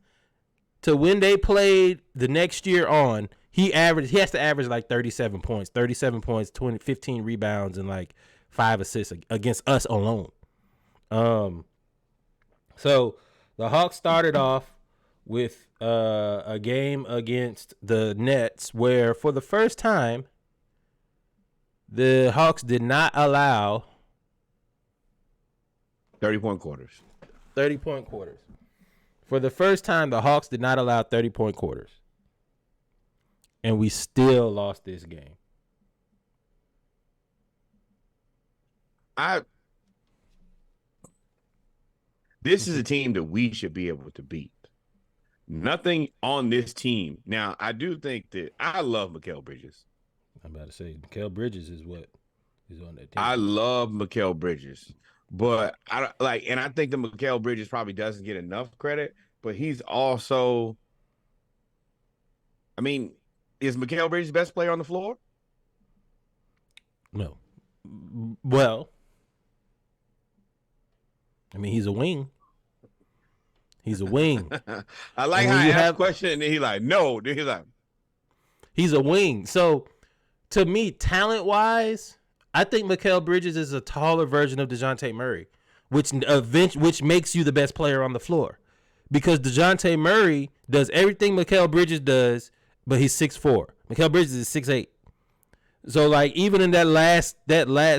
to when they played the next year on, he has to average like 37 points, 15 rebounds, and like 5 assists against us alone. So the Hawks started off with a game against the Nets where for the first time the Hawks did not allow 30-point quarters. 30-point quarters. For the first time, the Hawks did not allow 30-point quarters. And we still lost this game. This is a team that we should be able to beat. Nothing on this team. Now, I do think that I love Mikal Bridges. I'm about to say Mikal Bridges is what is on that team. I love Mikal Bridges, but I think that Mikal Bridges probably doesn't get enough credit, but he's also, I mean, is Mikal Bridges the best player on the floor? No. Well, I mean, he's a wing. He's a wing. I like how he asked a question and then he's like, no. Then he's like, he's a wing. So, to me, talent-wise, I think Mikal Bridges is a taller version of DeJounte Murray, which makes you the best player on the floor. Because DeJounte Murray does everything Mikal Bridges does, but he's 6'4". Mikal Bridges is 6'8". So, like, even in that last,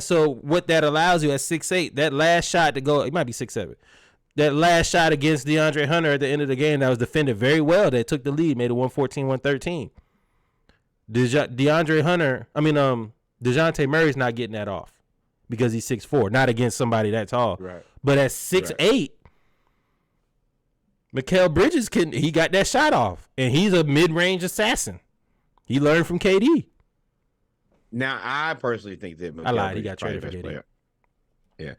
so what that allows you at 6'8", that last shot to go, it might be 6'7". That last shot against DeAndre Hunter at the end of the game that was defended very well, that took the lead, made it 114-113. DeAndre Hunter, DeJounte Murray's not getting that off because he's 6'4", not against somebody that tall. Right. But at 6'8", Mikal Bridges he got that shot off, and he's a mid-range assassin. He learned from KD. Now, I personally think that Mikal Bridges he got traded for KD. Yeah.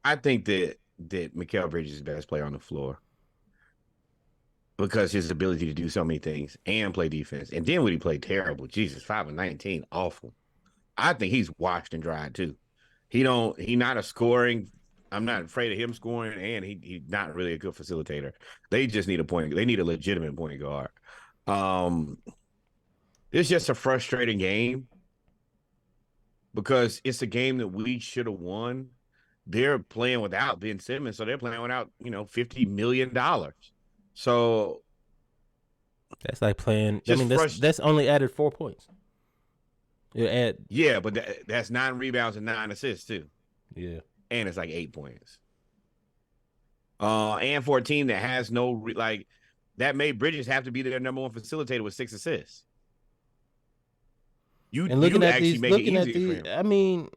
I think that Mikal Bridges is the best player on the floor because his ability to do so many things and play defense. And then when he played terrible, Jesus, 5 of 19, awful. I think he's washed and dried too. He not a scoring. I'm not afraid of him scoring, and he's not really a good facilitator. They just need they need a legitimate point guard. It's just a frustrating game because it's a game that we should have won. They're playing without Ben Simmons, so they're playing without, $50 million. So that's like playing. That's only added 4 points. Yeah, but that's 9 rebounds and 9 assists too. Yeah, and it's like 8 points. And for a team that has no that made Bridges have to be their number 1 facilitator with 6 assists. Looking at these, I mean,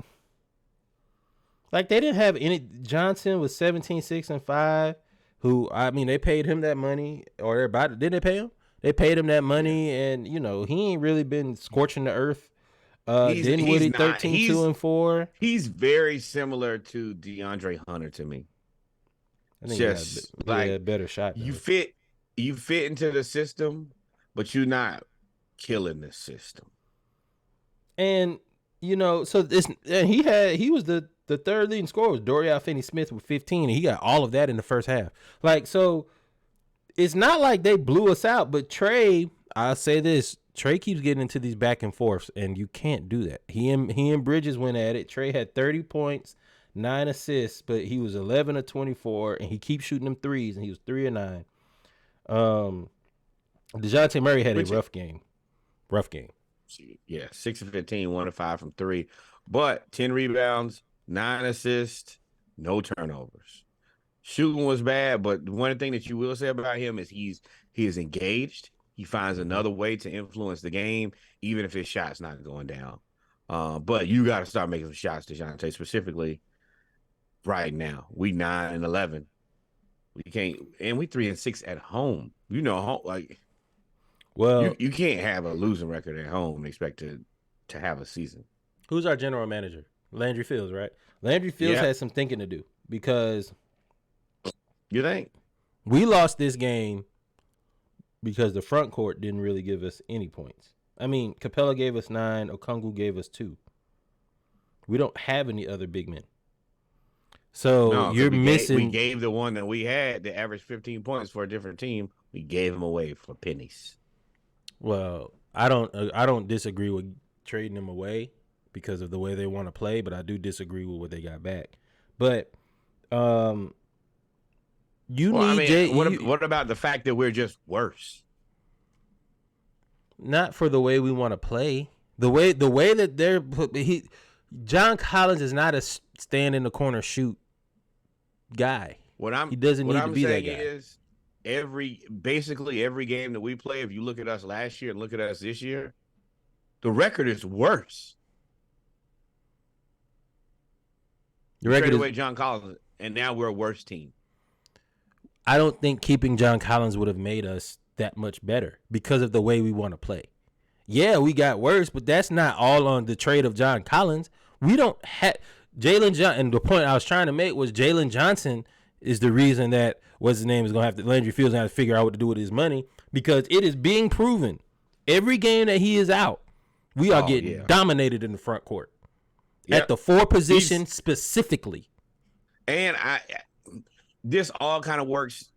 like they didn't have any. Johnson was 17, 6, and 5. Who, I mean, they paid him that money, or they're about to. Did they pay him? They paid him that money, and he ain't really been scorching the earth. Dinwiddie 13, 2, and 4. He's very similar to DeAndre Hunter to me. I think just he had a better shot. You fit into the system, but you're not killing the system. And so he was the third leading scorer was Dorial Finney-Smith with 15, and he got all of that in the first half. So it's not like they blew us out, but Trae, I'll say this, Trae keeps getting into these back and forths, and you can't do that. He and Bridges went at it. Trae had 30 points, 9 assists, but he was 11 of 24, and he keeps shooting them threes, and he was 3 of 9. DeJounte Murray had a rough game. Yeah, 6 of 15, 1 of 5 from 3, but 10 rebounds, 9 assists, no turnovers. Shooting was bad, but one thing that you will say about him is he is engaged. He finds another way to influence the game, even if his shot's not going down. But you got to start making some shots, DeJounte, specifically right now. We 9 and 11. We can't, and we 3 and 6 at home. You know, you can't have a losing record at home and expect to have a season. Who's our general manager? Landry Fields, right? Landry Fields has some thinking to do because you think we lost this game because the front court didn't really give us any points. I mean, Capella gave us 9, Okongwu gave us 2. We don't have any other big men. So you're missing. We gave the one that we had that averaged 15 points for a different team. We gave him away for pennies. Well, I don't disagree with trading them away because of the way they want to play, but I do disagree with what they got back. But what about the fact that we're just worse? Not for the way we want to play. The way that John Collins is not a stand in the corner shoot guy. He doesn't need to be that guy. Is basically every game that we play, if you look at us last year and look at us this year, the record is worse. The record away John Collins, and now we're a worse team. I don't think keeping John Collins would have made us that much better because of the way we want to play. Yeah, we got worse, but that's not all on the trade of John Collins. We don't have Jalen Johnson. And the point I was trying to make was Jalen Johnson is the reason that Landry Fields going to have to figure out what to do with his money, because it is being proven every game that he is out, we are getting dominated in the front court at the 4 position specifically. And this all kind of works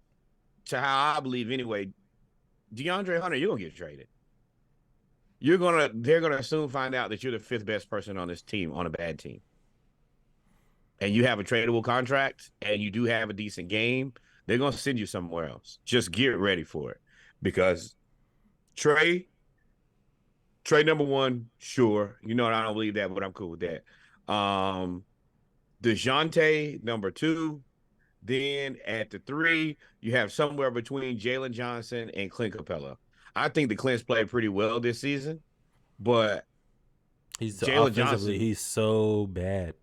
to how I believe anyway. DeAndre Hunter, you're gonna get traded. They're gonna soon find out that you're the 5th best person on this team on a bad team. And you have a tradable contract and you do have a decent game, they're going to send you somewhere else. Just get ready for it. Because Trae number 1, sure. You know, I don't believe that, but I'm cool with that. DeJounte, number 2. Then at the 3, you have somewhere between Jalen Johnson and Clint Capella. I think the Clint's played pretty well this season, but Jalen Johnson, he's so bad.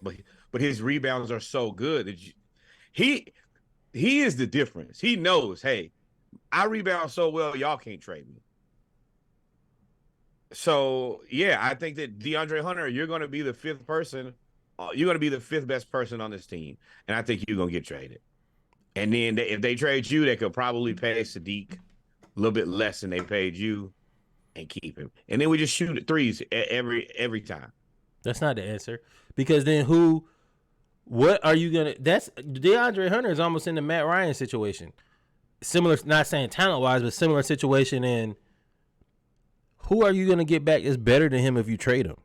but his rebounds are so good that he is the difference. He knows, hey, I rebound so well, y'all can't trade me. So yeah, I think that DeAndre Hunter, you're going to be the 5th person. You're going to be the 5th best person on this team, and I think you're going to get traded. And then if they trade you, they could probably pay Sadiq a little bit less than they paid you, and keep him. And then we just shoot threes every time. That's not the answer. Because then what are you going to – that's DeAndre Hunter is almost in the Matt Ryan situation. Similar, not saying talent-wise, but similar situation in who are you going to get back is better than him if you trade him?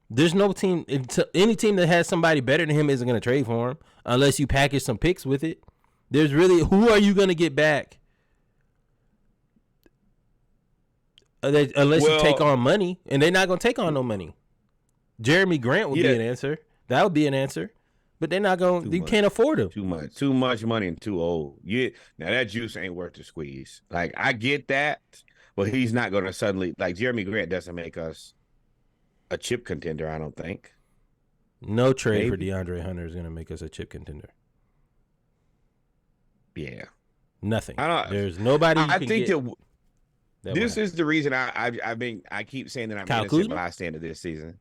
There's no team – any team that has somebody better than him isn't going to trade for him unless you package some picks with it. There's really – who are you going to get back unless you take on money? And they're not going to take on no money. Jeremy Grant would be an answer. That would be an answer. But they're not going. You can't afford him. Too much money and too old. Now that juice ain't worth the squeeze. Like, I get that, but he's not going to suddenly, like, Jeremy Grant doesn't make us a chip contender, I don't think. No trade for DeAndre Hunter is going to make us a chip contender. Yeah. Nothing. There's nobody. I think that this is the reason I keep saying that I'm an innocent bystander this season.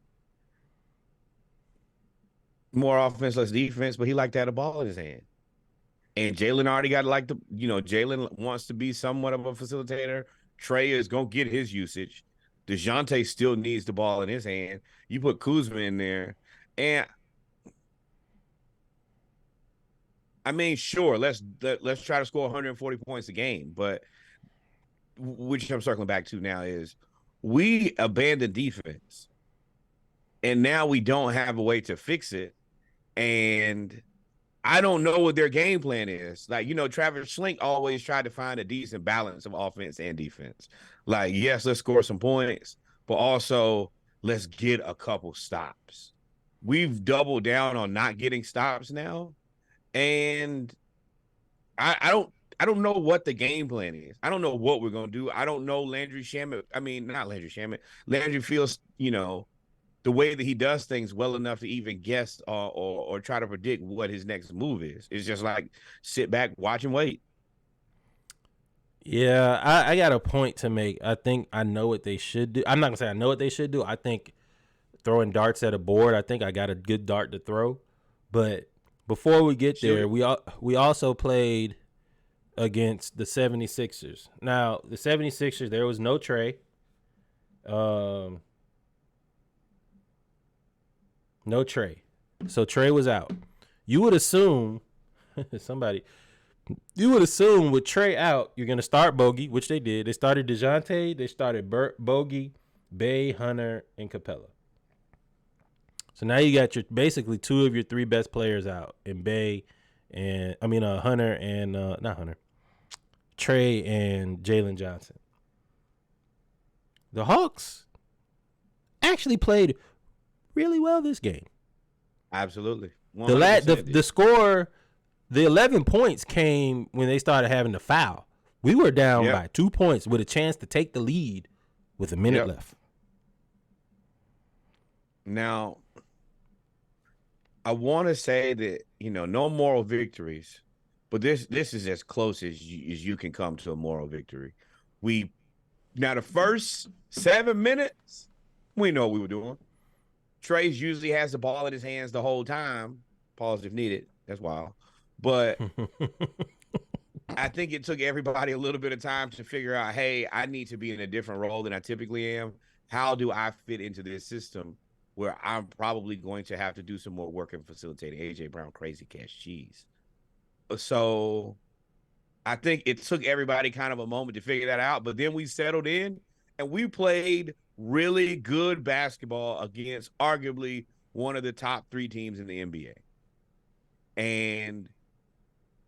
More offense, less defense, but he liked to have the ball in his hand. And Jalen already got Jalen wants to be somewhat of a facilitator. Trae is going to get his usage. DeJounte still needs the ball in his hand. You put Kuzma in there. And I mean, sure, let's try to score 140 points a game. But which I'm circling back to now is we abandoned defense. And now we don't have a way to fix it. And I don't know what their game plan is. Like, Travis Schlink always tried to find a decent balance of offense and defense. Like, yes, let's score some points, but also let's get a couple stops. We've doubled down on not getting stops now. And I don't know what the game plan is. I don't know what we're gonna do. I don't know Landry Shamet. I mean, not Landry Shamet. Landry feels, the way that he does things well enough to even guess or try to predict what his next move is. It's just like sit back, watch and wait. Yeah, I got a point to make. I think I know what they should do. I'm not gonna say I know what they should do. I think throwing darts at a board, I think I got a good dart to throw. But before we get there, we also played against the 76ers. Now, the 76ers, there was no Trae. No Trae. So Trae was out. You would assume you would assume with Trae out, you're going to start Bogey, which they did. They started DeJounte. They started Bogey, Bay, Hunter, and Capella. So now you got basically two of your three best players out in Bay and Hunter and not Hunter, Trae and Jalen Johnson. The Hawks actually played really well this game. Absolutely. The score, the 11 points came when they started having to foul. We were down by 2 points with a chance to take the lead with a minute left. Now, I want to say that, no moral victories, but this is as close as you can come to a moral victory. Now the first 7 minutes, we know what we were doing. Trae usually has the ball in his hands the whole time. Pause if needed. That's wild. But I think it took everybody a little bit of time to figure out, hey, I need to be in a different role than I typically am. How do I fit into this system where I'm probably going to have to do some more work in facilitating A.J. Brown crazy cash cheese? So I think it took everybody kind of a moment to figure that out. But then we settled in and we played really good basketball against arguably one of the top 3 teams in the NBA. And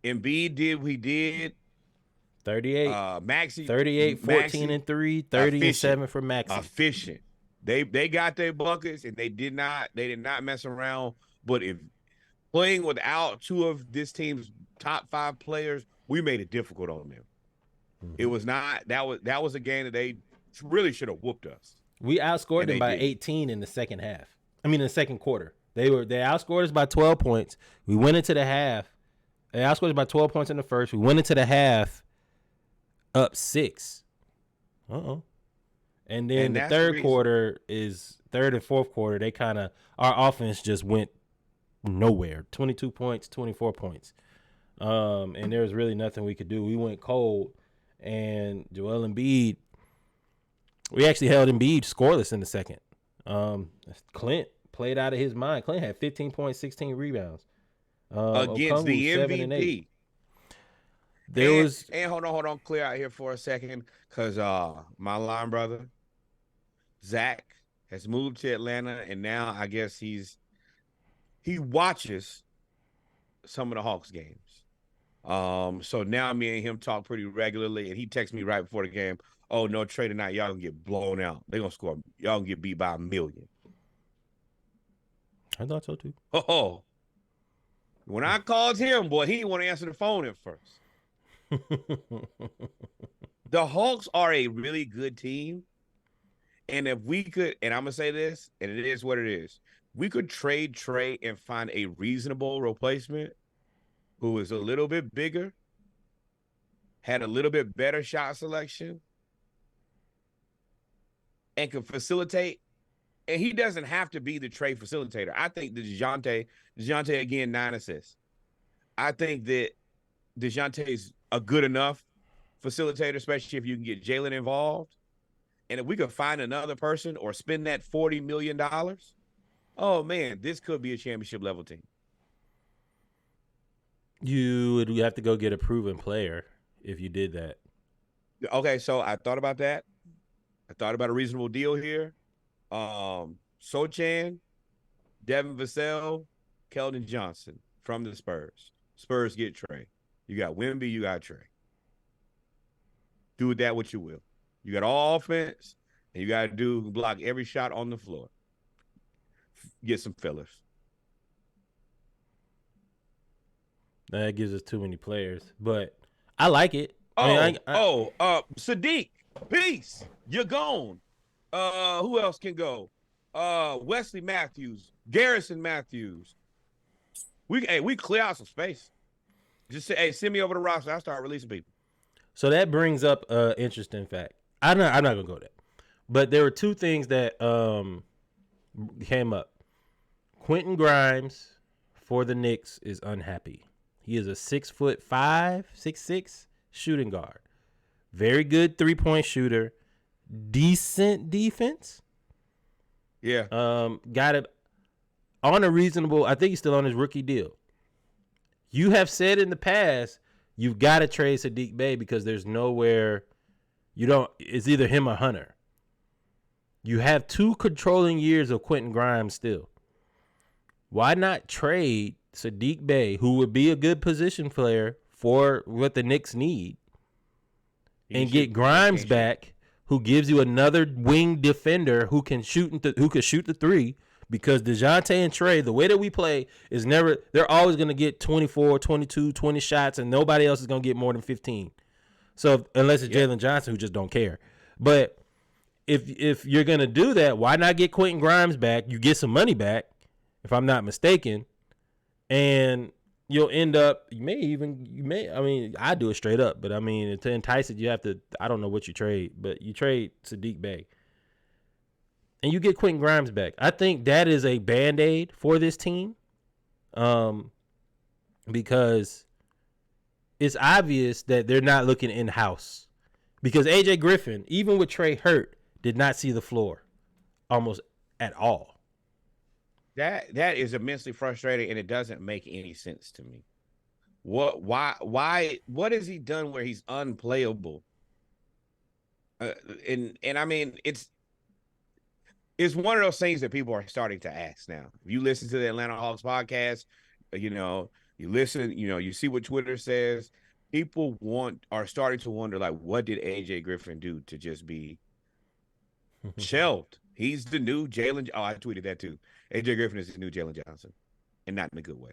Embiid did what he did. 38. Maxey 38, 14 and 3, 30 and 7 for Maxey. Efficient. They got their buckets and they did not mess around. But if playing without 2 of this team's top 5 players, we made it difficult on them. Mm-hmm. It was not that was a game that they really should have whooped us. We outscored them by 18 in the second half. In the second quarter. They outscored us by 12 points. We went into the half. They outscored us by 12 points in the first. We went into the half up 6. And then the third and fourth quarter, they kind of, our offense just went nowhere. 22 points, 24 points. And there was really nothing we could do. We went cold. And Joel Embiid, we actually held Embiid scoreless in the second. Clint played out of his mind. Clint had 15 points, 16 rebounds. Against the MVP. And hold on, clear out here for a second, because my line brother, Zach, has moved to Atlanta, and now I guess he watches some of the Hawks games. So now me and him talk pretty regularly, and he texts me right before the game, oh, no, Trae tonight, y'all gonna get blown out. They're gonna score. Y'all gonna get beat by 1 million. I thought so too. Oh. When I called him, boy, he didn't want to answer the phone at first. The Hawks are a really good team. And if we could, and I'm gonna say this, and it is what it is, we could trade Trae and find a reasonable replacement who is a little bit bigger, had a little bit better shot selection, and can facilitate. And he doesn't have to be the Trae facilitator. I think the DeJounte again, 9 assists. I think that DeJounte is a good enough facilitator, especially if you can get Jalen involved. And if we could find another person or spend that $40 million, oh, man, this could be a championship level team. You would have to go get a proven player if you did that. Okay, so I thought about that. I thought about a reasonable deal here. Sochan Devin Vassell, Keldon Johnson from the Spurs. Spurs get Trae. You got Wemby, you got Trae. Do with that what you will. You got all offense, and you got to do block every shot on the floor. Get some fillers. That gives us too many players, but I like it. Sadiq, peace. You're gone. Who else can go? Wesley Matthews, Garrison Matthews. We clear out some space. Just say, hey, send me over the roster. I'll start releasing people. So that brings up an interesting fact. I'm not gonna go there, but there were two things that came up. Quentin Grimes for the Knicks is unhappy. He is a 6'5", 6'6" shooting guard. Very good 3-point shooter. Decent defense. Yeah. Got it on a reasonable. I think he's still on his rookie deal. You have said in the past you've got to trade Sadiq Bey because there's nowhere you don't. It's either him or Hunter. You have 2 controlling years of Quentin Grimes still. Why not trade Sadiq Bey, who would be a good position player for what the Knicks need, and get Grimes back, who gives you another wing defender who can shoot the three? Because DeJounte and Trae, the way that we play is they're always going to get 24, 22, 20 shots, and nobody else is going to get more than 15. So unless it's Jalen Johnson, who just don't care. But if you're going to do that, why not get Quentin Grimes back? You get some money back, if I'm not mistaken, and you'll end up, I do it straight up, but I mean, to entice it, you have to, I don't know what you trade, but you trade Sadiq Bey. And you get Quentin Grimes back. I think that is a Band-Aid for this team, because it's obvious that they're not looking in-house. Because A.J. Griffin, even with Trae hurt, did not see the floor almost at all. That is immensely frustrating, and it doesn't make any sense to me. Why? What has he done where he's unplayable? And I mean, it's one of those things that people are starting to ask now. If you listen to the Atlanta Hawks podcast, you listen, you see what Twitter says. People are starting to wonder, like, what did AJ Griffin do to just be shelved? He's the new Jalen. Oh, I tweeted that too. AJ Griffin is the new Jalen Johnson, and not in a good way.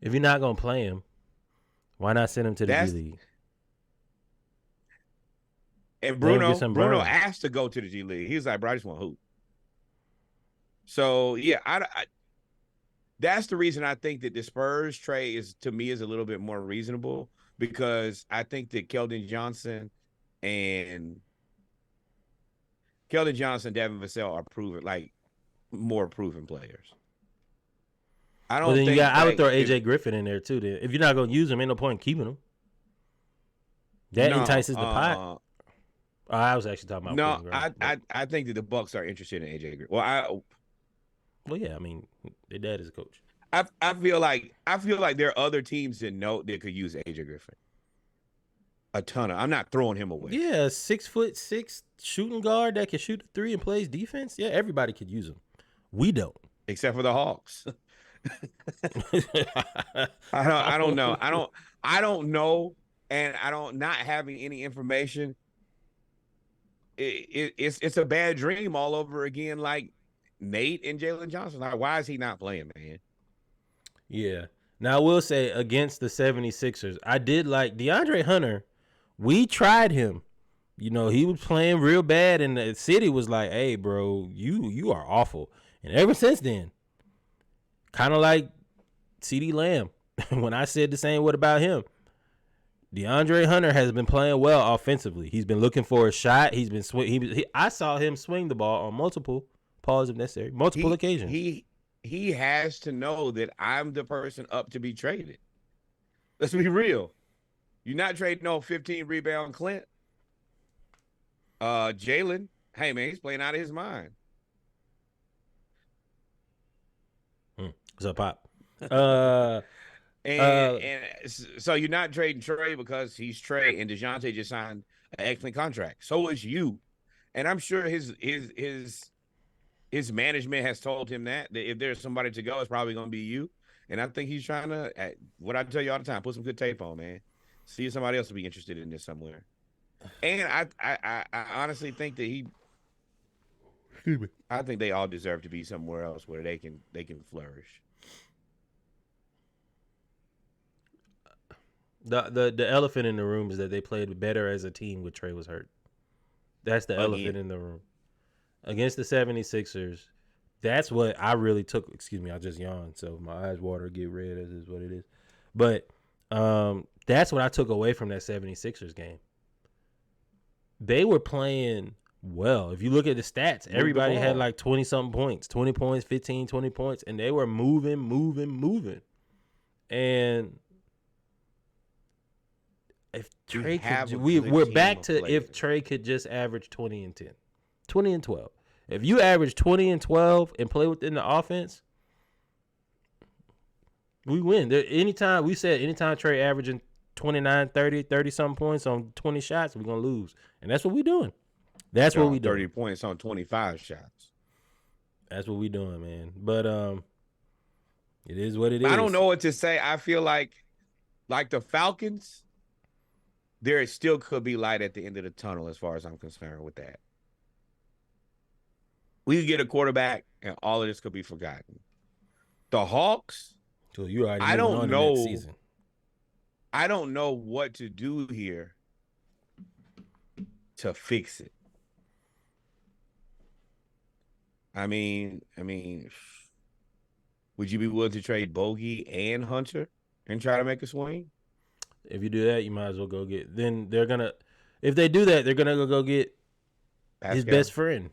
If you're not gonna play him, why not send him to the G League? And Bruno asked to go to the G League. He was like, bro, I just want hoop. So, yeah, I that's the reason I think that the Spurs trade to me is a little bit more reasonable, because I think that Keldon Johnson, Devin Vassell are more proven players. I don't think I would throw AJ Griffin in there too. Then. If you're not going to use him, ain't no point in keeping him. That entices the pot. I was actually talking about. No, I think that the Bucs are interested in AJ Griffin. Well, yeah, I mean, their dad is a coach. I feel like there are other teams that could use AJ Griffin. A ton of. I'm not throwing him away. Yeah, 6'6" shooting guard that can shoot the three and plays defense. Yeah, everybody could use him. We don't, except for the Hawks. I don't know. I don't know, and not having any information. It's a bad dream all over again. Like Nate and Jalen Johnson. Like, why is he not playing, man? Yeah. Now I will say, against the 76ers, I did like DeAndre Hunter. We tried him. He was playing real bad, and the city was like, "Hey, bro, you are awful." And ever since then, kind of like CeeDee Lamb, when I said the same what about him, DeAndre Hunter has been playing well offensively. He's been looking for a shot. He's been I saw him swing the ball on multiple occasions. He has to know that I'm the person up to be traded. Let's be real. You're not trading no 15 rebound Clint. Jalen, hey man, he's playing out of his mind. What's up, Pop? And so you're not trading Trae because he's Trae, and DeJounte just signed an excellent contract. So is you. And I'm sure his management has told him that if there's somebody to go, it's probably going to be you. And I think he's trying to, what I tell you all the time, put some good tape on, man. See if somebody else will be interested in this somewhere. And I honestly think that I think they all deserve to be somewhere else where they can flourish. The elephant in the room is that they played better as a team when Trae was hurt. That's the elephant in the room. Against the 76ers, that's what I really took. Excuse me, I just yawned, so my eyes water, get red, as is what it is. But that's what I took away from that 76ers game. They were playing well. If you look at the stats, everybody had like 20-something points, 20 points, 15, 20 points, and they were moving. And if Trae could, we're back to if Trae could just average 20 and 10, 20 and 12. If you average 20 and 12 and play within the offense, we win. Anytime Trae averaging 29, 30-something points on 20 shots, we're going to lose. And that's what we're doing. That's what we doing. 30 points on 25 shots. That's what we doing, man. But it is what it is. I don't know what to say. I feel like the Falcons, there still could be light at the end of the tunnel as far as I'm concerned with that. We could get a quarterback, and all of this could be forgotten. The Hawks, so you already I don't know. Season. I don't know what to do here to fix it. I mean, would you be willing to trade Bogey and Hunter and try to make a swing? If you do that, you might as well go get. Then they're gonna. If they do that, they're gonna go get Pascal. His best friend.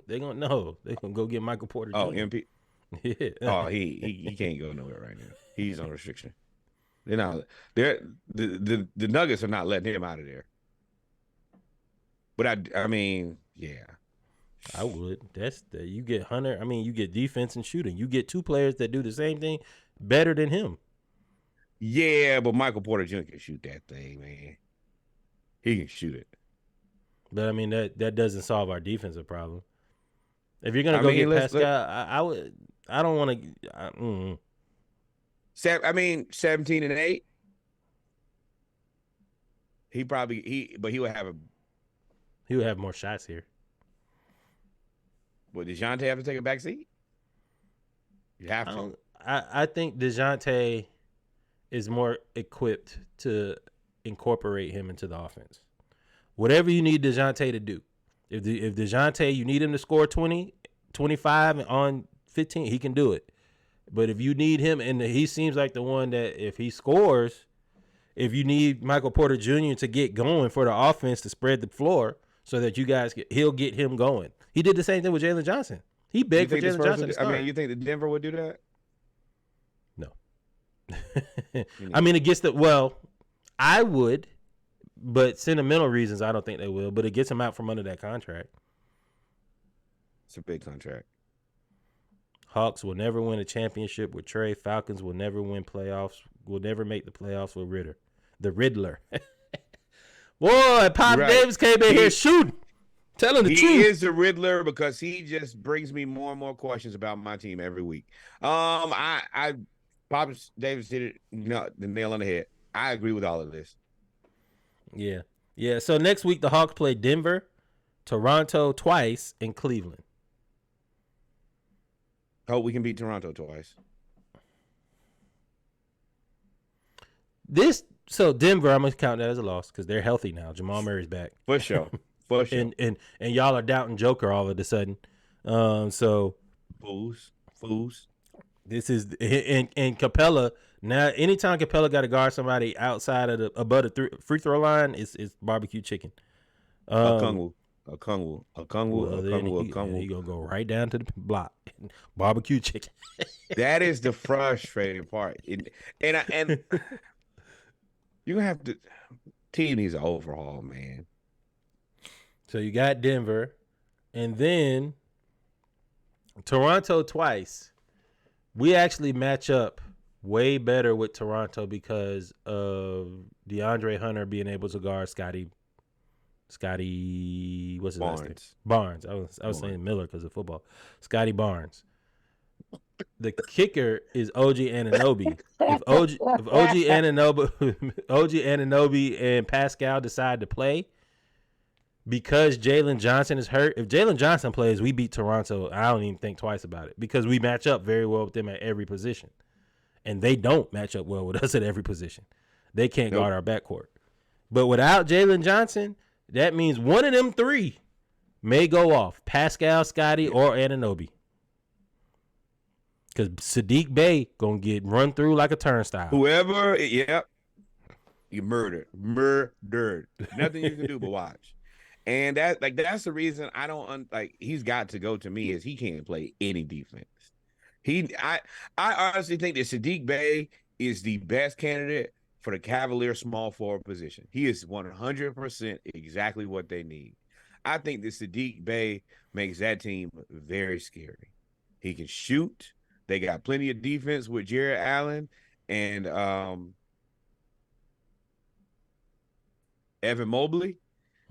They're gonna go get Michael Porter. Oh, Jr. MP. Yeah. Oh, he can't go nowhere right now. He's on restriction. They're not. The Nuggets are not letting him out of there. But I mean, yeah. I would. You get Hunter. I mean, you get defense and shooting. You get two players that do the same thing better than him. Yeah, but Michael Porter Jr. can shoot that thing, man. He can shoot it. But I mean that doesn't solve our defensive problem. If you're gonna get Pascal, I would. I don't want to. 17 and 8. He would have He would have more shots here. Would DeJounte have to take a back seat? You have to. I think DeJounte is more equipped to incorporate him into the offense. Whatever you need DeJounte to do. If DeJounte, you need him to score 20, 25 on 15, he can do it. But if you need him, and he seems like the one that if he scores, if you need Michael Porter Jr. to get going for the offense to spread the floor so that he'll get him going. He did the same thing with Jalen Johnson. He begged for Jalen Johnson to start. You think that Denver would do that? No. I mean, I would, but sentimental reasons, I don't think they will. But it gets him out from under that contract. It's a big contract. Hawks will never win a championship with Trae. Falcons will never win playoffs. Will never make the playoffs with the Riddler. Boy, Pop Davis came in here shooting. Telling the truth. He is the Riddler because he just brings me more and more questions about my team every week. Pop Davis hit the nail on the head. I agree with all of this. Yeah. Yeah. So next week the Hawks play Denver, Toronto twice, and Cleveland. Hope we can beat Toronto twice. So Denver, I'm gonna count that as a loss because they're healthy now. Jamal Murray's back. For sure. For sure. And y'all are doubting Joker all of a sudden. So fools. This is and Capella. Now, anytime Capella got to guard somebody outside of above the free throw line, it's barbecue chicken. Okongwu. He gonna go right down to the block. Barbecue chicken. That is the frustrating part. And you're gonna have to. Team needs an overhaul, man. So you got Denver, and then Toronto twice. We actually match up way better with Toronto because of DeAndre Hunter being able to guard Scottie Scotty, what's his last name? Barnes. Barnes. I was saying Miller because of football. Scotty Barnes. The kicker is OG Anunoby. If OG Anunoby and Pascal decide to play because Jalen Johnson is hurt, if Jalen Johnson plays, we beat Toronto. I don't even think twice about it because we match up very well with them at every position. And they don't match up well with us at every position. They can't guard our backcourt. But without Jalen Johnson, that means one of them three may go off. Pascal, Scotty, or Anunoby. Because Sadiq Bey going to get run through like a turnstile. Whoever, you murdered. Nothing you can do but watch. And that's the reason I don't he's got to go to me is he can't play any defense. I honestly think that Sadiq Bey is the best candidate for the Cavalier small forward position. He is 100% exactly what they need. I think that Sadiq Bey makes that team very scary. He can shoot. They got plenty of defense with Jared Allen and Evan Mobley.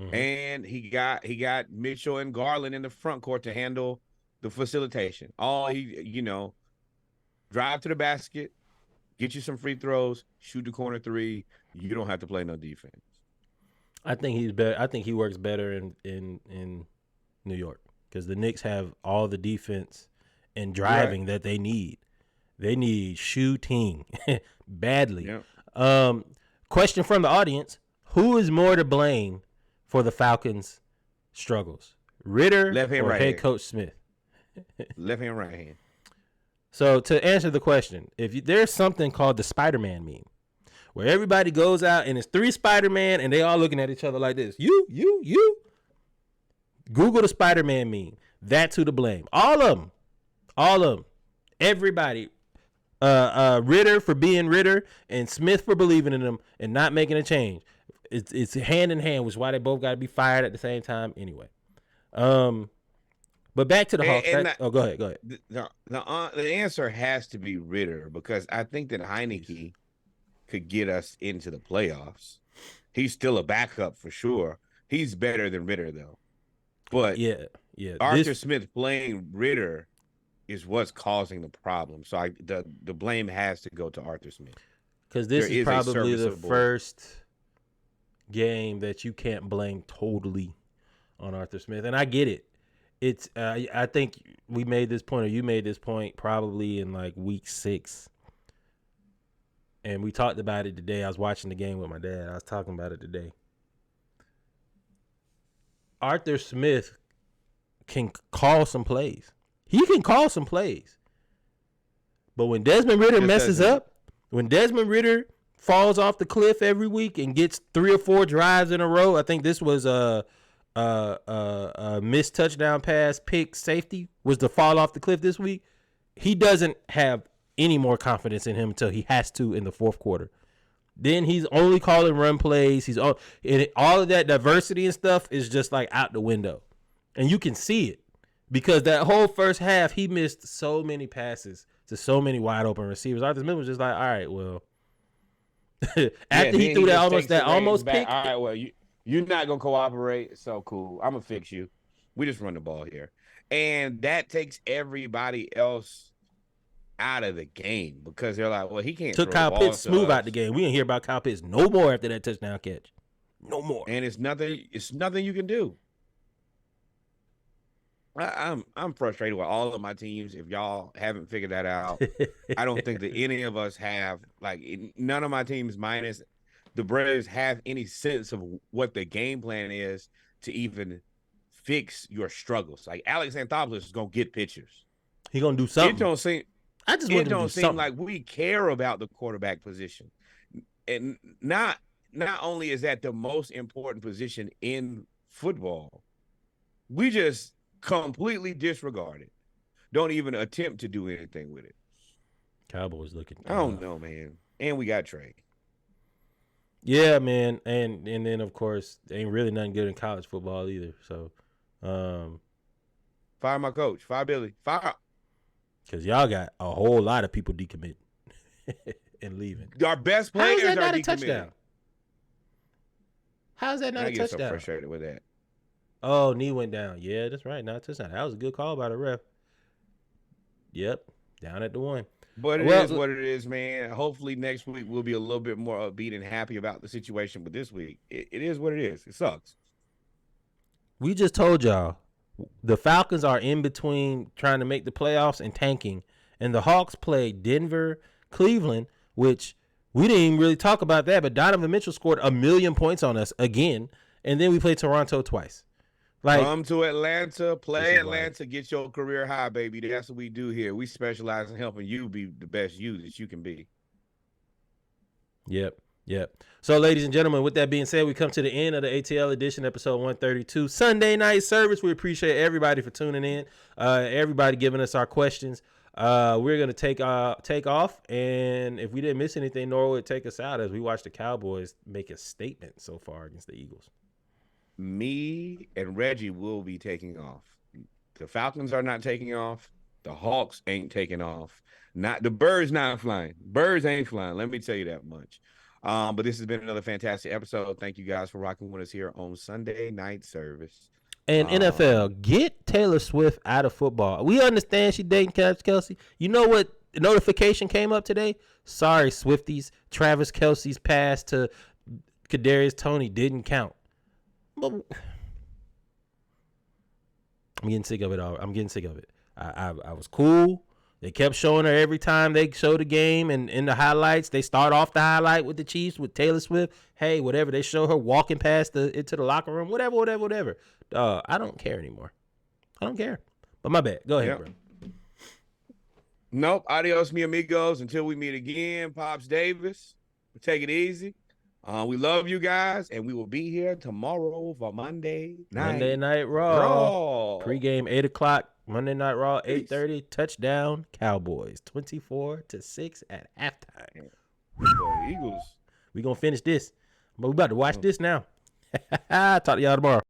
Mm-hmm. And he got Mitchell and Garland in the front court to handle the facilitation. Drive to the basket, get you some free throws, shoot the corner three. You don't have to play no defense. I think he's better. I think he works better in New York because the Knicks have all the defense and driving that they need. They need shooting badly. Yeah. Question from the audience: who is more to blame for the Falcons' struggles, Ritter left hand, or right head hand. coach Smith? Left hand, right hand. So to answer the question, there's something called the Spider-Man meme, where everybody goes out and it's 3 Spider-Man and they all looking at each other like this. You. Google the Spider-Man meme. That's who to blame. All of them. Everybody. Ritter for being Ritter and Smith for believing in them and not making a change. It's hand in hand, which is why they both got to be fired at the same time anyway. But back to the Hawks. Go ahead. The answer has to be Ritter because I think that Heineke could get us into the playoffs. He's still a backup for sure. He's better than Ritter though. But yeah. Arthur Smith playing Ritter is what's causing the problem. So the blame has to go to Arthur Smith. Because this is probably the first game that you can't blame totally on Arthur Smith. And I get it. It's I think we made this point, or you made this point probably in like week 6. And we talked about it today. I was watching the game with my dad. I was talking about it today. Arthur Smith can call some plays. He can call some plays. But when Desmond Ritter messes up, when Desmond Ritter falls off the cliff every week and gets 3 or 4 drives in a row, I think this was a missed touchdown pass, pick, safety was the fall off the cliff this week. He doesn't have any more confidence in him until he has to in the fourth quarter. Then he's only calling run plays. All of that diversity and stuff is just like out the window. And you can see it because that whole first half, he missed so many passes to so many wide open receivers. Arthur Smith was just like, all right, well, after he threw that almost pick. All right, well, you're not going to cooperate, so cool. I'm going to fix you. We just run the ball here. And that takes everybody else out of the game because they're like, well, he can't took Kyle Pitts smooth out the game. We didn't hear about Kyle Pitts no more after that touchdown catch. No more. And it's nothing you can do. I'm frustrated with all of my teams. If y'all haven't figured that out, I don't think that any of us have, like, none of my teams minus the Braves have any sense of what the game plan is to even fix your struggles. Like Alex Anthopoulos is gonna get pitchers. He gonna do something. It don't seem like we care about the quarterback position, and not only is that the most important position in football, we just completely disregard it. Don't even attempt to do anything with it. Cowboys looking. I don't know, man. And we got Trae. Yeah, man, and then of course ain't really nothing good in college football either. So, fire my coach, fire Billy, fire. Because y'all got a whole lot of people decommitting and leaving. Our best players How is that are not a decommitting. touchdown? How's that not I a get so touchdown? frustrated with that. Oh, knee went down. Yeah, that's right. Not a touchdown. That was a good call by the ref. Yep, down at the 1. But it is Well, what it is, man. Hopefully next week we'll be a little bit more upbeat and happy about the situation. But this week, it is what it is. It sucks. we just told y'all the Falcons are in between trying to make the playoffs and tanking, and the Hawks play Denver, Cleveland, which we didn't even really talk about that, but Donovan Mitchell scored 1,000,000 points on us again, and then we play Toronto twice. Like, Come to Atlanta, play Atlanta, wild. get your career high, baby. That's what we do here. We specialize in helping you be the best you that you can be. Yep. So, ladies and gentlemen, with that being said, we come to the end of the ATL Edition, episode 132, Sunday night service. We appreciate everybody for tuning in, everybody giving us our questions. We're going to take off, and if we didn't miss anything, Nora would take us out as we watch the Cowboys make a statement so far against the Eagles. Me and Reggie will be taking off. The Falcons are not taking off. The Hawks ain't taking off. Not the birds not flying. Birds ain't flying. Let me tell you that much. But this has been another fantastic episode. Thank you guys for rocking with us here on Sunday night service. And NFL, get Taylor Swift out of football. We understand she dating Kelsey. You know what notification came up today? Sorry, Swifties. Travis Kelsey's pass to Kadarius Toney didn't count. But I'm getting sick of it all. I'm getting sick of it. I was cool. They kept showing her every time they show the game, and in the highlights, they start off the highlight with the Chiefs with Taylor Swift. Hey, whatever. They show her walking past into the locker room. Whatever. I don't care anymore. I don't care. But my bad. Go ahead, bro. Nope. Adios, mi amigos. Until we meet again, Pops Davis. Take it easy. We love you guys, and we will be here tomorrow for Monday Night Raw. Pre-game 8 o'clock. Monday Night Raw 8:30. Touchdown Cowboys 24-6 at halftime. Eagles. We gonna finish this, but we about to watch this now. Talk to y'all tomorrow.